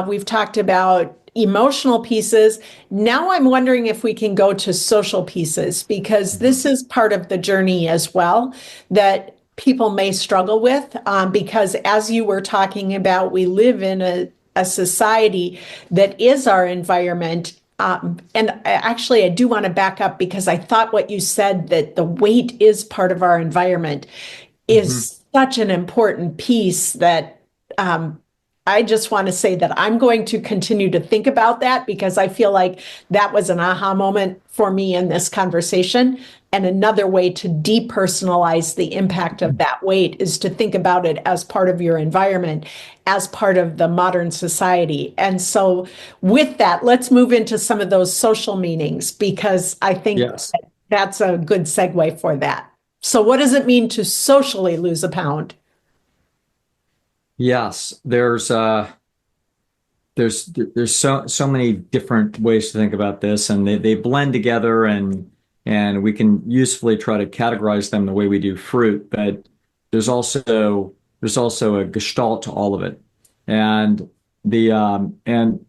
we've talked about emotional pieces. Now I'm wondering if we can go to social pieces, because this is part of the journey as well that people may struggle with. Because as you were talking about, we live in a society that is our environment. And actually, I do want to back up because I thought what you said, that the weight is part of our environment, Hmm. is such an important piece that I just want to say that I'm going to continue to think about that, because I feel like that was an aha moment for me in this conversation. And another way to depersonalize the impact of that weight is to think about it as part of your environment, as part of the modern society. And so, with that, let's move into some of those social meanings, because I think Yes. that's a good segue for that. So, what does it mean to socially lose a pound? Yes. There's so many different ways to think about this, and they blend together, and we can usefully try to categorize them the way we do fruit, but there's also there's also a gestalt to all of it. And and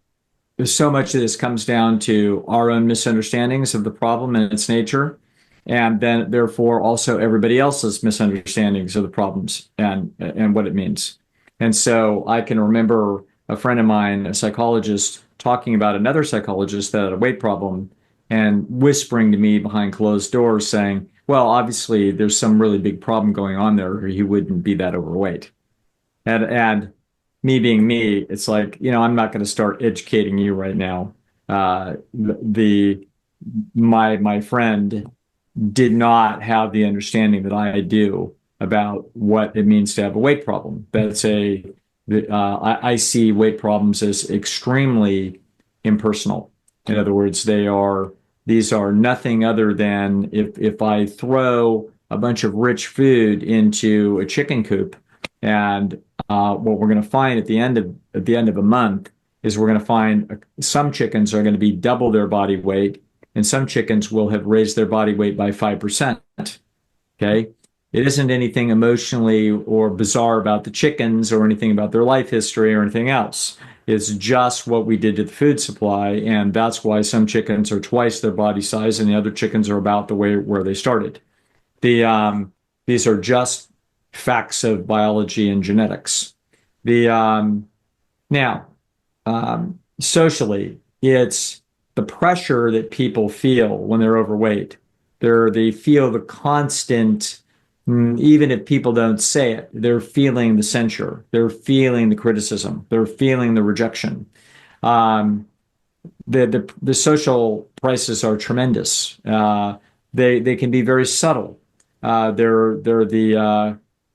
so much of this comes down to our own misunderstandings of the problem and its nature, and then therefore also everybody else's misunderstandings of the problems and what it means. And so I can remember a friend of mine, a psychologist, talking about another psychologist that had a weight problem and whispering to me behind closed doors saying, well, obviously there's some really big problem going on there, or he wouldn't be that overweight. And me being me, it's like, I'm not going to start educating you right now. The my friend did not have the understanding that I do about what it means to have a weight problem. I see weight problems as extremely impersonal. In other words, these are nothing other than if I throw a bunch of rich food into a chicken coop, and what we're going to find at the end of a month is we're going to find some chickens are going to be double their body weight, and some chickens will have raised their body weight by 5%. Okay. It isn't anything emotionally or bizarre about the chickens or anything about their life history or anything else. It's just what we did to the food supply. And that's why some chickens are twice their body size and the other chickens are about the way where they started. These are just facts of biology and genetics. Now, socially, it's the pressure that people feel when they're overweight. They feel the constant, even if people don't say it, they're feeling the censure, they're feeling the criticism, they're feeling the rejection. Um, the social prices are tremendous. They can be very subtle. They're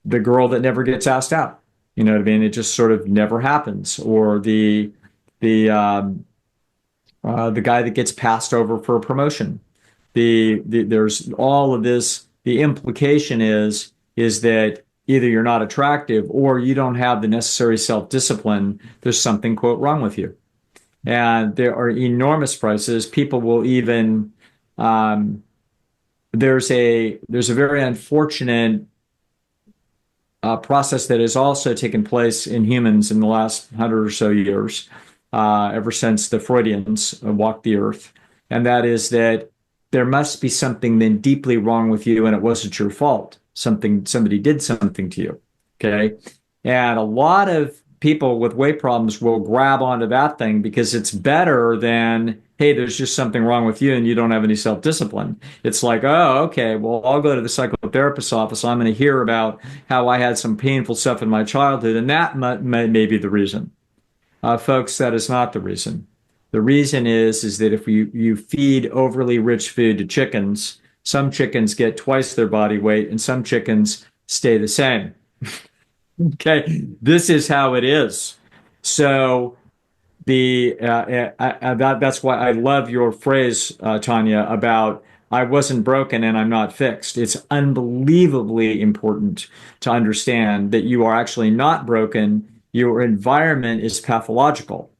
the girl that never gets asked out. You know what I mean? It just sort of never happens. Or the guy that gets passed over for a promotion. There's all of this. The implication is that either you're not attractive or you don't have the necessary self-discipline. There's something, quote, wrong with you. And there are enormous prices. People will even there's a very unfortunate process that has also taken place in humans in the last 100 or so years, ever since the Freudians walked the earth. And that is that there must be something then deeply wrong with you, and it wasn't your fault. Somebody did something to you. Okay. And a lot of people with weight problems will grab onto that thing because it's better than, hey, there's just something wrong with you and you don't have any self-discipline. It's like, oh, okay, well, I'll go to the psychotherapist's office. I'm going to hear about how I had some painful stuff in my childhood, and that may be the reason. Folks, that is not the reason. The reason is that if you feed overly rich food to chickens, some chickens get twice their body weight and some chickens stay the same. Okay, this is how it is. So that's why I love your phrase, Tanya, about I wasn't broken and I'm not fixed. It's unbelievably important to understand that you are actually not broken. Your environment is pathological.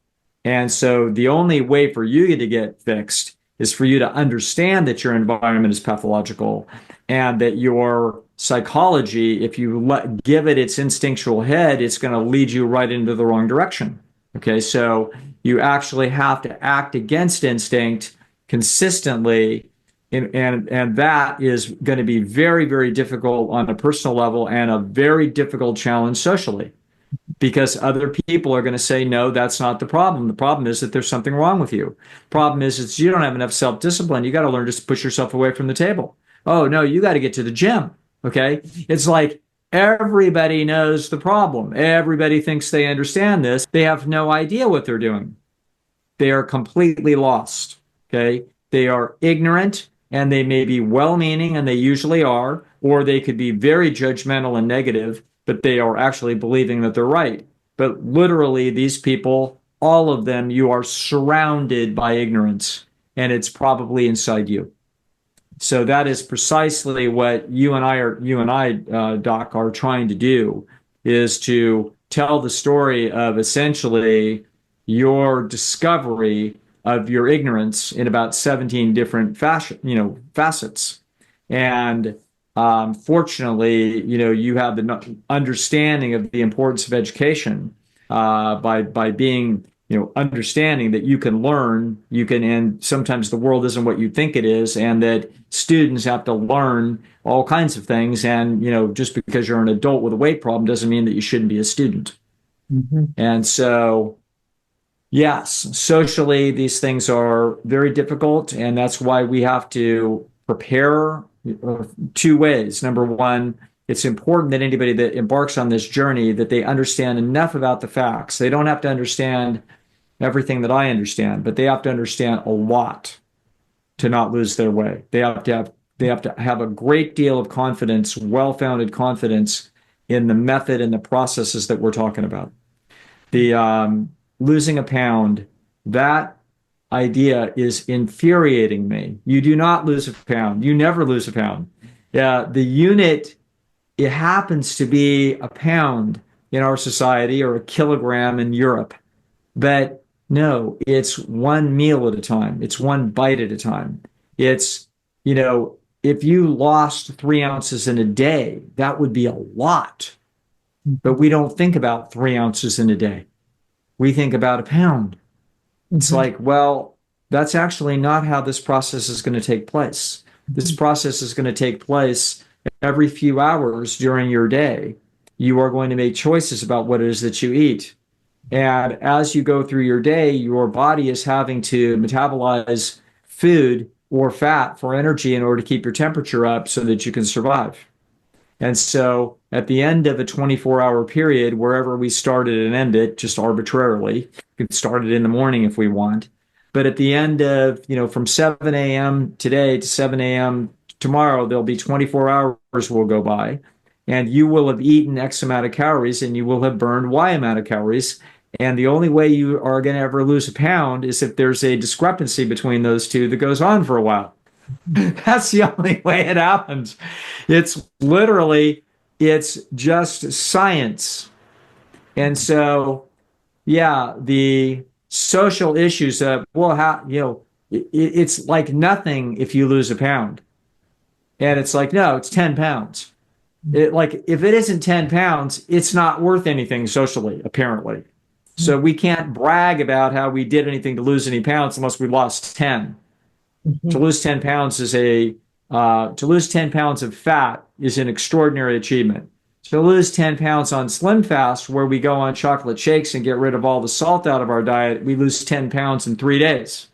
And so the only way for you to get fixed is for you to understand that your environment is pathological and that your psychology, if you give it its instinctual head, it's going to lead you right into the wrong direction. Okay, so you actually have to act against instinct consistently, and that is going to be very, very difficult on a personal level and a very difficult challenge socially, because other people are going to say, no, that's not the problem. The problem is that there's something wrong with you. Problem is that you don't have enough self-discipline. You got to learn to push yourself away from the table. Oh, no, you got to get to the gym. Okay, it's like everybody knows the problem. Everybody thinks they understand this. They have no idea what they're doing. They are completely lost. Okay. They are ignorant, and they may be well-meaning, and they usually are, or they could be very judgmental and negative, but they are actually believing that they're right. But literally, these people, all of them, you are surrounded by ignorance, and it's probably inside you. So that is precisely what Doc, are trying to do, is to tell the story of essentially your discovery of your ignorance in about 17 different facets. And fortunately, you have the understanding of the importance of education. by being, understanding that you can learn, and sometimes the world isn't what you think it is, and that students have to learn all kinds of things. And, just because you're an adult with a weight problem doesn't mean that you shouldn't be a student. Mm-hmm. And so, yes, socially, these things are very difficult. And that's why we have to prepare two ways. Number one, it's important that anybody that embarks on this journey, that they understand enough about the facts. They don't have to understand everything that I understand, but they have to understand a lot to not lose their way. They have to have a great deal of confidence, well-founded confidence in the method and the processes that we're talking about. The losing a pound, that idea is infuriating me. You do not lose a pound. You never lose a pound. Yeah, the unit, it happens to be a pound in our society or a kilogram in Europe. But no, it's one meal at a time. It's one bite at a time. It's, if you lost 3 ounces in a day, that would be a lot. But we don't think about 3 ounces in a day. We think about a pound. It's like, well, that's actually not how this process is going to take place. This process is going to take place every few hours during your day. You are going to make choices about what it is that you eat. And as you go through your day, your body is having to metabolize food or fat for energy in order to keep your temperature up so that you can survive. And so at the end of a 24-hour period, wherever we started and ended, just arbitrarily, we could start it in the morning if we want. But at the end of, from 7 a.m. today to 7 a.m. tomorrow, there'll be 24 hours will go by. And you will have eaten X amount of calories and you will have burned Y amount of calories. And the only way you are going to ever lose a pound is if there's a discrepancy between those two that goes on for a while. That's the only way it happens. It's literally, it's just science. And so, yeah, the social issues of, well, how, it's like nothing if you lose a pound. And it's like, no, it's 10 pounds. If it isn't 10 pounds, it's not worth anything socially, apparently. So we can't brag about how we did anything to lose any pounds unless we lost 10. To lose 10 pounds to lose 10 pounds of fat is an extraordinary achievement. To lose 10 pounds on Slim Fast, where we go on chocolate shakes and get rid of all the salt out of our diet, we lose 10 pounds in 3 days.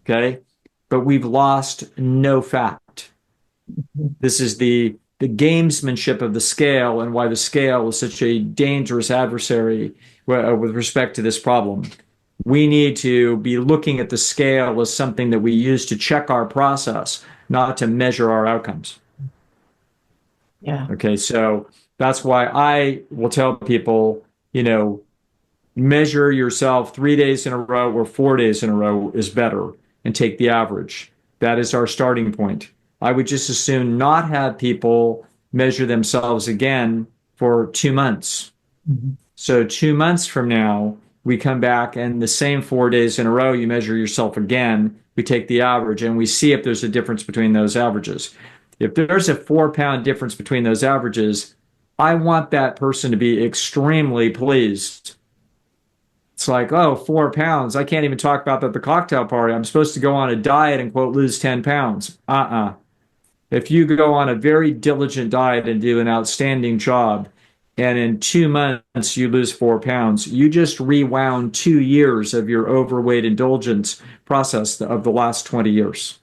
Okay. But we've lost no fat. This is the gamesmanship of the scale and why the scale is such a dangerous adversary with respect to this problem. We need to be looking at the scale as something that we use to check our process, not to measure our outcomes. Yeah. Okay, so that's why I will tell people, measure yourself 3 days in a row or 4 days in a row is better and take the average. That is our starting point. I would just as soon not have people measure themselves again for 2 months. So 2 months from now, we come back and the same 4 days in a row, you measure yourself again. We take the average and we see if there's a difference between those averages. If there's a 4-pound difference between those averages, I want that person to be extremely pleased. It's like, oh, 4 pounds. I can't even talk about that at the cocktail party. I'm supposed to go on a diet and, quote, lose 10 pounds. If you go on a very diligent diet and do an outstanding job, and in 2 months you lose 4 pounds, you just rewound 2 years of your overweight indulgence process of the last 20 years.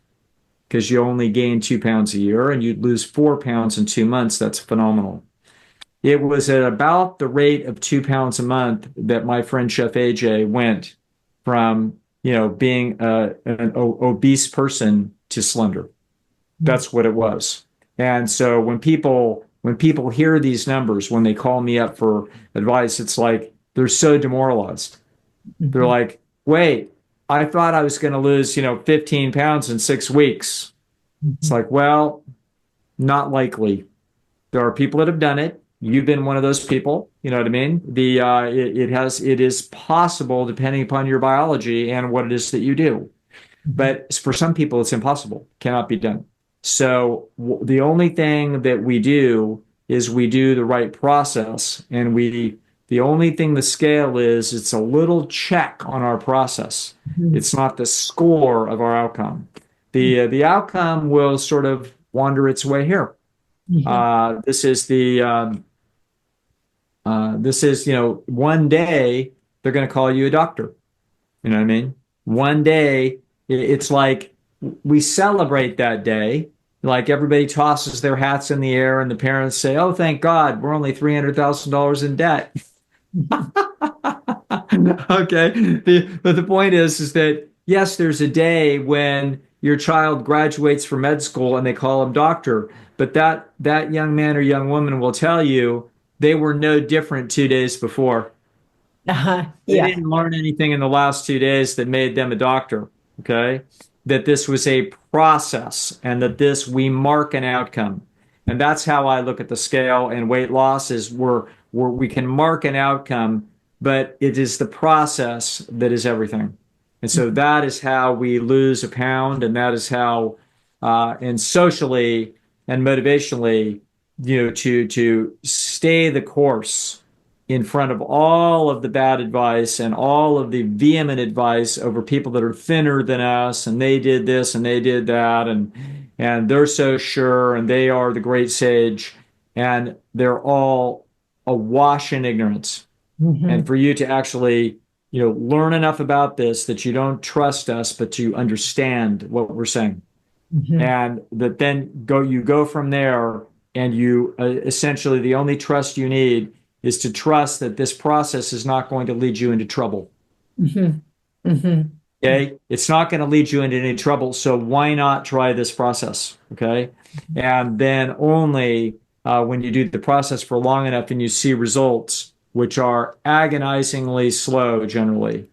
Because you only gain 2 pounds a year and you'd lose 4 pounds in 2 months. That's phenomenal. It was at about the rate of 2 pounds a month that my friend Chef AJ went from, being an obese person to slender. That's what it was. And so when people hear these numbers, when they call me up for advice, it's like they're so demoralized. They're like, wait, I thought I was going to lose, 15 pounds in 6 weeks. It's like, well, not likely. There are people that have done it. You've been one of those people. You know what I mean? It is possible depending upon your biology and what it is that you do. But for some people, it's impossible. Cannot be done. So the only thing that we do is we do the right process and we The only thing the scale is, it's a little check on our process. Mhm. It's not the score of our outcome. The outcome will sort of wander its way here. Mhm. This is one day they're going to call you a doctor. You know what I mean? One day, it's like we celebrate that day. Like everybody tosses their hats in the air, and the parents say, "Oh, thank God, we're only $300,000 in debt." Mhm. Okay. But the point is that yes, there's a day when your child graduates from med school and they call him doctor, but that young man or young woman will tell you they were no different 2 days before. They Yeah. didn't learn anything in the last 2 days that made them a doctor. Okay. That this was a process and that this we mark an outcome. And that's how I look at the scale and weight loss is we can mark an outcome, but it is the process that is everything. And so that is how we lose a pound, and that is how and socially and motivationally, to stay the course in front of all of the bad advice and all of the vehement advice over people that are thinner than us and they did this and they did that and they're so sure and they are the great sage and they're all awash in ignorance. And Mhm. for you to actually, learn enough about this that you don't trust us, but to understand what we're saying Mhm. and that then you go from there and you essentially the only trust you need is to trust that this process is not going to lead you into trouble. Mhm. Mhm. Okay, it's not going to lead you into any trouble, so why not try this process? Okay, and then only when you do the process for long enough and you see results which are agonizingly slow generally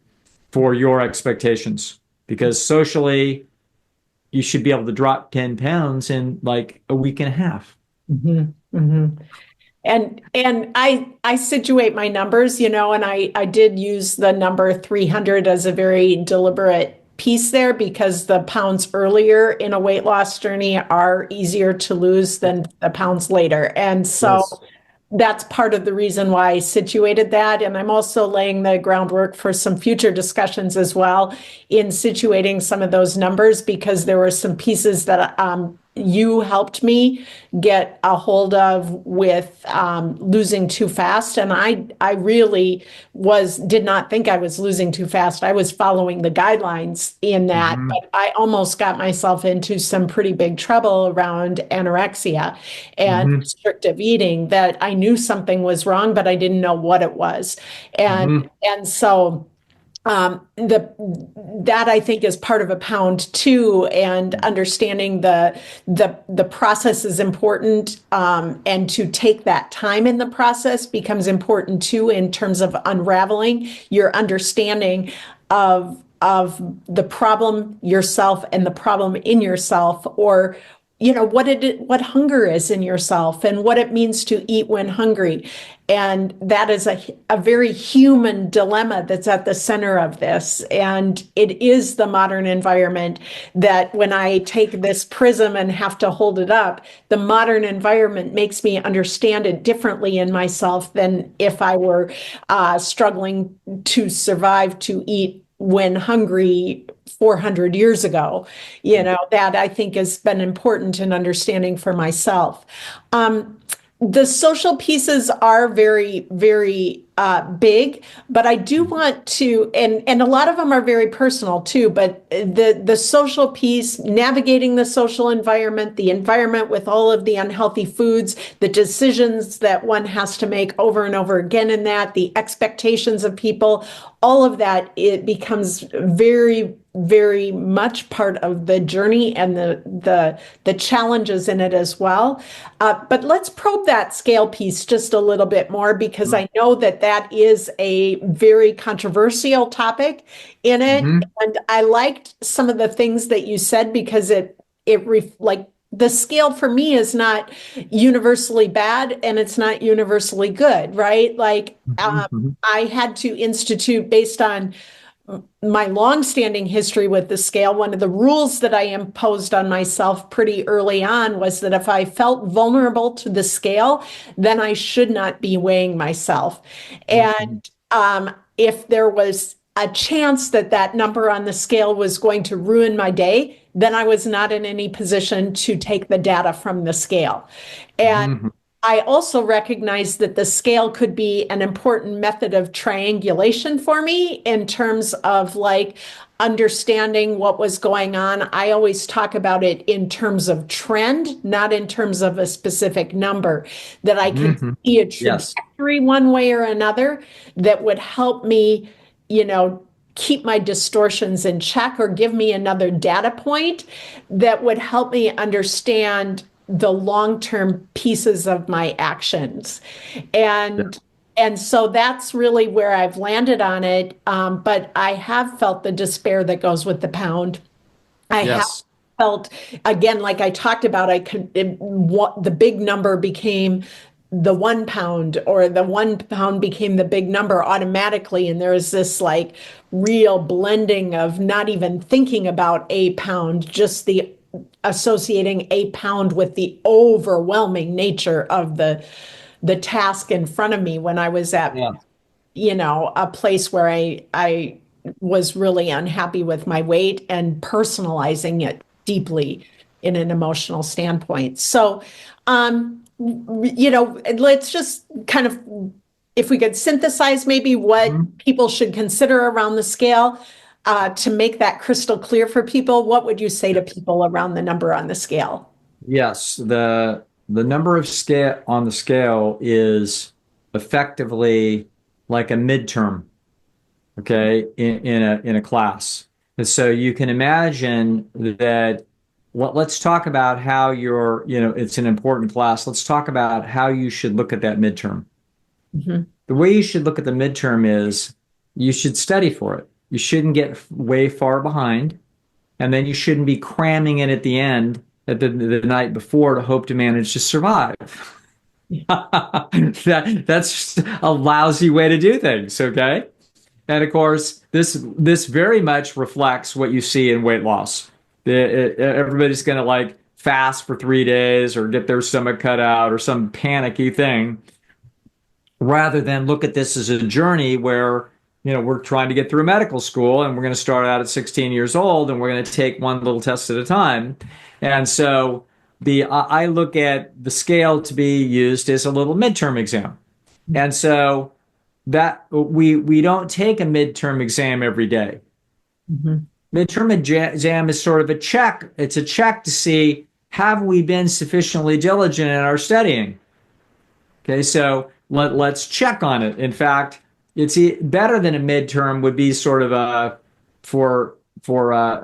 for your expectations because socially you should be able to drop 10 pounds in like a week and a half. Mhm. Mhm. And I situate my numbers, and I did use the number 300 as a very deliberate piece there because the pounds earlier in a weight loss journey are easier to lose than the pounds later. And so Yes. that's part of the reason why I situated that. And I'm also laying the groundwork for some future discussions as well in situating some of those numbers because there were some pieces that you helped me get a hold of with losing too fast. And I really did not think I was losing too fast. I was following the guidelines in that, Mm-hmm. but I almost got myself into some pretty big trouble around anorexia and Mm-hmm. restrictive eating that I knew something was wrong, but I didn't know what it was. And Mm-hmm. and so the that I think is part of a pound too, and understanding the process is important, and to take that time in the process becomes important too in terms of unraveling your understanding of the problem yourself and the problem in yourself, or what hunger is in yourself and what it means to eat when hungry. And that is a very human dilemma that's at the center of this. And it is the modern environment that when I take this prism and have to hold it up, the modern environment makes me understand it differently in myself than if I were struggling to survive to eat when hungry 400 years ago. That I think has been important in understanding for myself. The social pieces are very, very big, but I do want to, and a lot of them are very personal too. But the social piece, navigating the social environment, the environment with all of the unhealthy foods, the decisions that one has to make over and over again in that, the expectations of people, all of that, it becomes very, very much part of the journey and the challenges in it as well. But let's probe that scale piece just a little bit more because I know that that is a very controversial topic in it, Mm-hmm. and I liked some of the things that you said because like the scale for me is not universally bad and it's not universally good, right? Like Mm-hmm. I had to institute based on my longstanding history with the scale, one of the rules that I imposed on myself pretty early on was that if I felt vulnerable to the scale, then I should not be weighing myself. Mhm. And if there was a chance that that number on the scale was going to ruin my day, then I was not in any position to take the data from the scale. And Mhm. I also recognize that the scale could be an important method of triangulation for me in terms of like understanding what was going on. I always talk about it in terms of trend, not in terms of a specific number, that I can Mhm. see a Yes. trajectory one way or another that would help me, you know, keep my distortions in check or give me another data point that would help me understand the long-term pieces of my actions. Yeah. And so that's really where I've landed on it. But I have felt the despair that goes with the pound. I have Yes. felt, again, like I talked about, what the big number became the 1 pound, or the 1 pound became the big number automatically. And there is this like real blending of not even thinking about a pound, just the associating a pound with the overwhelming nature of the task in front of me when I was at, Yeah. a place where I was really unhappy with my weight and personalizing it deeply in an emotional standpoint. So, let's just kind of, if we could synthesize maybe what Mhm. people should consider around the scale, to make that crystal clear for people, what would you say to people around the number on the scale? Yes. The number of scale on the scale is effectively like a midterm, okay, in a class. And so you can imagine that let's talk about how it's an important class. Let's talk about how you should look at that midterm. Mhm. The way you should look at the midterm is you should study for it. You shouldn't get way far behind, and then you shouldn't be cramming it at the end at the night before to hope to manage to survive. That's just a lousy way to do things, okay? And of course, this very much reflects what you see in weight loss. Everybody's going to like fast for 3 days or get their stomach cut out or some panicky thing, rather than look at this as a journey where we're trying to get through medical school and we're going to start out at 16 years old and we're going to take one little test at a time. And so the I look at the scale to be used as a little midterm exam. And so that we don't take a midterm exam every day. Mhm. Midterm exam is sort of a check. It's a check to see, have we been sufficiently diligent in our studying? Okay, so let's check on it. In fact, it's better than a midterm would be sort of a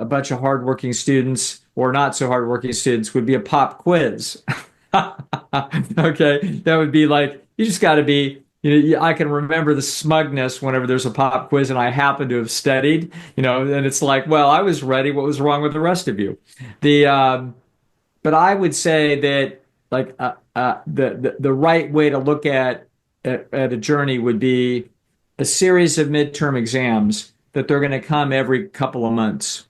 bunch of hardworking students or not so hardworking students would be a pop quiz. Okay, that would be like you just got to be. I can remember the smugness whenever there's a pop quiz and I happen to have studied. And it's like, well, I was ready. What was wrong with the rest of you? The But I would say that like the right way to look at a journey would be a series of midterm exams that they're going to come every couple of months.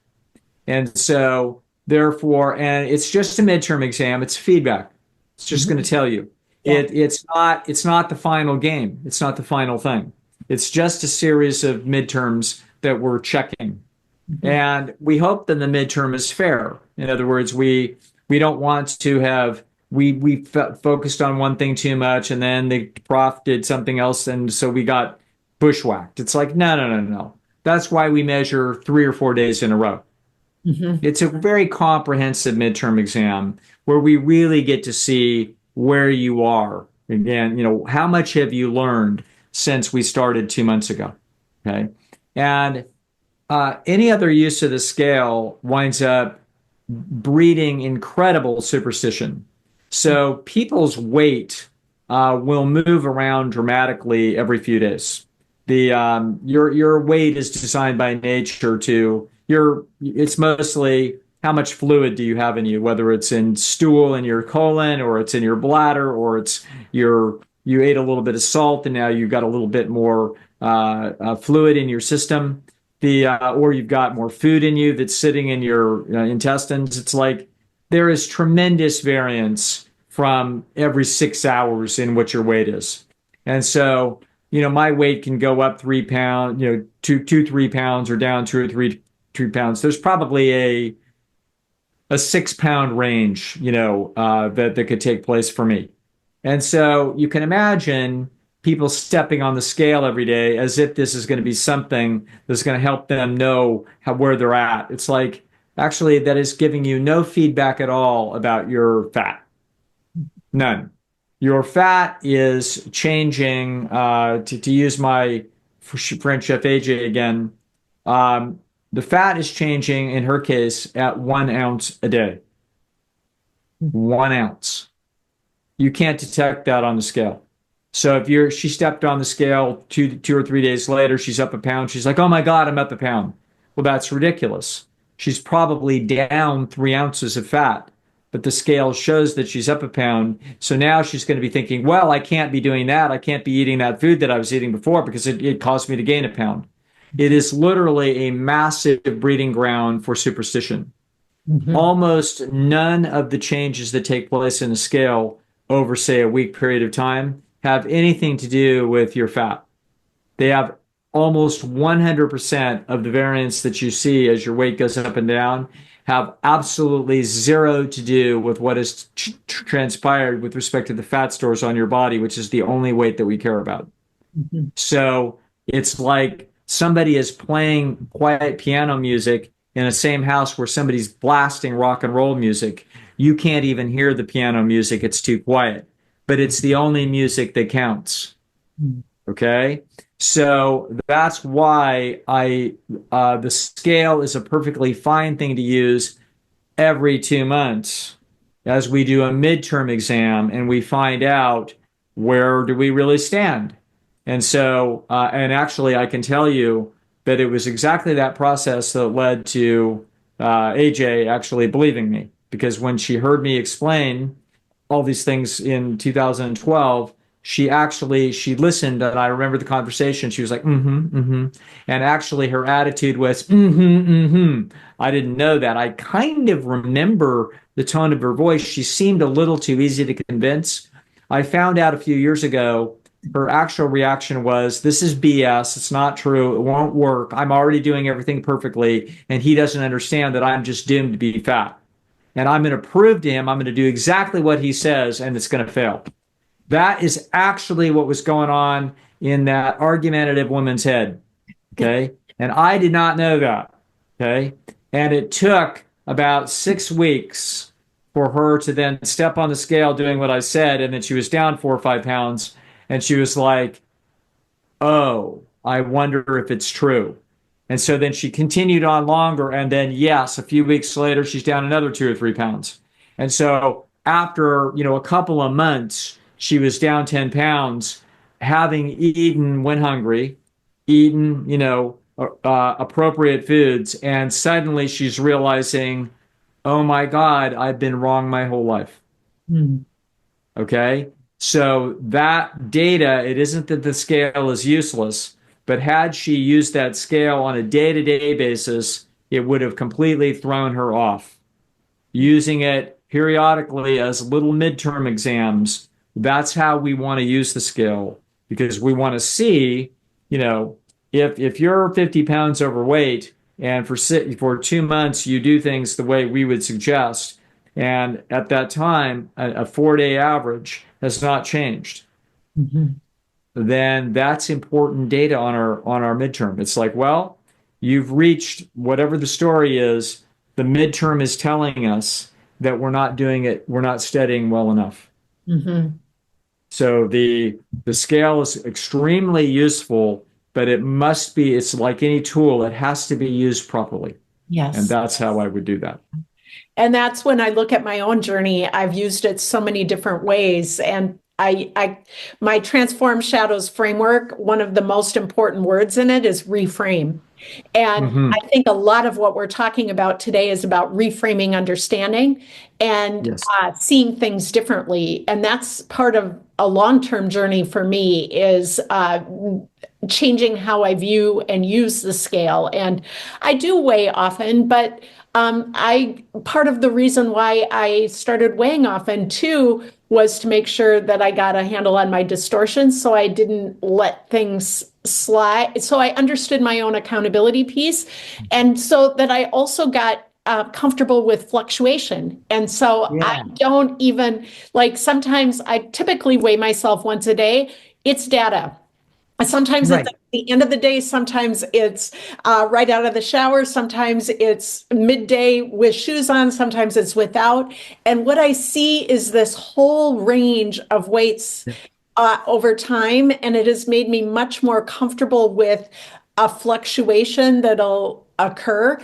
And so therefore, and it's just a midterm exam, it's feedback. It's just going Mhm. to tell you. Yeah. It's not the final game. It's not the final thing. It's just a series of midterms that we're checking. Mhm. And we hope that the midterm is fair. In other words, we don't want to have focused on one thing too much, and then the prof did something else, and so we got bushwhacked. It's like no, no, no, no. That's why we measure 3 or 4 days in a row. Mhm. It's a very comprehensive midterm exam where we really get to see where you are. Again, how much have you learned since we started 2 months ago? Okay. And any other use of the scale winds up breeding incredible superstition. So people's weight will move around dramatically every few days. Your weight is designed by nature to your. It's mostly how much fluid do you have in you, whether it's in stool in your colon or it's in your bladder or it's you ate a little bit of salt and now you've got a little bit more fluid in your system. or you've got more food in you that's sitting in your intestines. It's like there is tremendous variance from every 6 hours in what your weight is. And so, my weight can go up 3 pounds, 3 pounds, or down 2 or 3 pounds. There's probably a 6 pound range, that could take place for me. And so you can imagine people stepping on the scale every day as if this is going to be something that's going to help them know where they're at. It's like, actually, that is giving you no feedback at all about your fat. None. Your fat is changing, to use my French chef AJ again. The fat is changing in her case at 1 ounce a day. 1 ounce. You can't detect that on the scale. So if she stepped on the scale two or 3 days later, she's up a pound. She's like, "Oh my God, I'm up a pound." Well, that's ridiculous. She's probably down 3 ounces of fat, but the scale shows that she's up a pound. So now she's going to be thinking, well, I can't be doing that. I can't be eating that food that I was eating before because it caused me to gain a pound. It is literally a massive breeding ground for superstition. Mhm. Almost none of the changes that take place in a scale over, say, a week period of time have anything to do with your fat. They have almost 100% of the variance that you see as your weight goes up and down have absolutely zero to do with what has transpired with respect to the fat stores on your body, which is the only weight that we care about. Mhm. So it's like somebody is playing quiet piano music in the same house where somebody's blasting rock and roll music. You can't even hear the piano music, it's too quiet. But it's the only music that counts. Okay? So that's why the scale is a perfectly fine thing to use every 2 months as we do a midterm exam and we find out where do we really stand. And so, and actually, I can tell you that it was exactly that process that led to AJ actually believing me. Because when she heard me explain all these things in 2012, she listened, and I remember the conversation. She was like, mm-hmm, mm-hmm. And actually her attitude was, mm-hmm, mm-hmm. I didn't know that. I kind of remember the tone of her voice. She seemed a little too easy to convince. I found out a few years ago her actual reaction was, "This is BS. It's not true. It won't work. I'm already doing everything perfectly, and he doesn't understand that I'm just doomed to be fat. And I'm going to prove to him I'm going to do exactly what he says, and it's going to fail." That is actually what was going on in that argumentative woman's head. Okay. And I did not know that. Okay. And it took about 6 weeks for her to then step on the scale doing what I said. And then she was down 4 or 5 pounds. And she was like, "Oh, I wonder if it's true." And so then she continued on longer. And then, yes, a few weeks later, she's down another 2 or 3 pounds. And so after, a couple of months, she was down 10 pounds, having eaten when hungry, eaten, appropriate foods. And suddenly she's realizing, oh my God, I've been wrong my whole life. Mhm. Okay. So that data, it isn't that the scale is useless, but had she used that scale on a day-to-day basis, it would have completely thrown her off. Using it periodically as little midterm exams, that's how we want to use the scale, because we want to see, if you're 50 pounds overweight and for 2 months you do things the way we would suggest, and at that time a 4-day average has not changed, Mhm. then that's important data on our midterm. It's like, well, you've reached whatever the story is. The midterm is telling us that we're not doing it, we're not studying well enough. Mhm. So the scale is extremely useful, but it's like any tool, it has to be used properly. And Yes. that's how I would do that. And that's when I look at my own journey. I've used it so many different ways. And my Transform Shadows framework, one of the most important words in it is reframe. And Hmm. I think a lot of what we're talking about today is about reframing understanding and Yes. seeing things differently. And that's part of a long-term journey for me is changing how I view and use the scale. And I do weigh often, but I part of the reason why I started weighing often too was to make sure that I got a handle on my distortions so I didn't let things slide. So I understood my own accountability piece. And so that I also got comfortable with fluctuation. And so I Yeah. don't even like sometimes I typically weigh myself once a day. It's data. Sometimes it's Right. at the end of the day, sometimes it's right out of the shower, sometimes it's midday with shoes on, sometimes it's without. And what I see is this whole range of weights over time, and it has made me much more comfortable with a fluctuation that'll occur.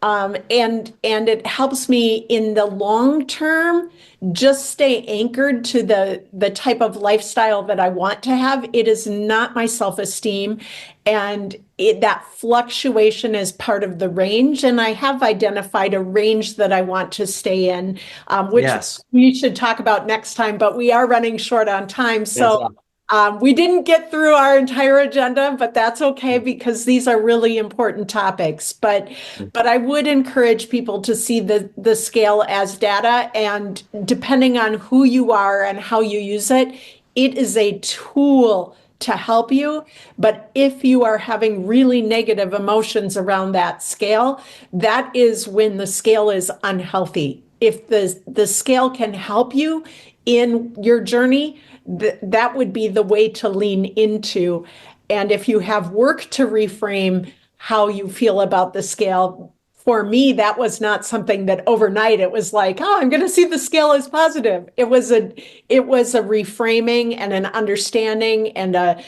And it helps me in the long term just stay anchored to the type of lifestyle that I want to have. It is not my self-esteem, and that fluctuation is part of the range. And I have identified a range that I want to stay in, which Yes. we should talk about next time. But we are running short on time, That's so. We didn't get through our entire agenda, but that's okay because these are really important topics. But I would encourage people to see the scale as data, and depending on who you are and how you use it, it is a tool to help you. But if you are having really negative emotions around that scale, that is when the scale is unhealthy. If the scale can help you in your journey, that would be the way to lean into. And if you have work to reframe how you feel about the scale, for me, that was not something that overnight it was like, oh, I'm going to see the scale as positive. It was a reframing and an understanding and a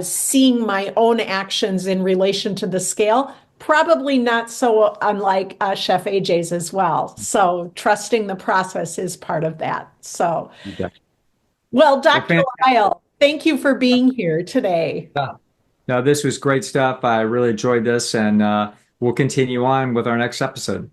seeing my own actions in relation to the scale. Probably not so unlike Chef AJ's as well. So trusting the process is part of that. So, Okay. well, Well, Dr. fantastic. Lyle, thank you for being here today. No, this was great stuff. I really enjoyed this, and we'll continue on with our next episode.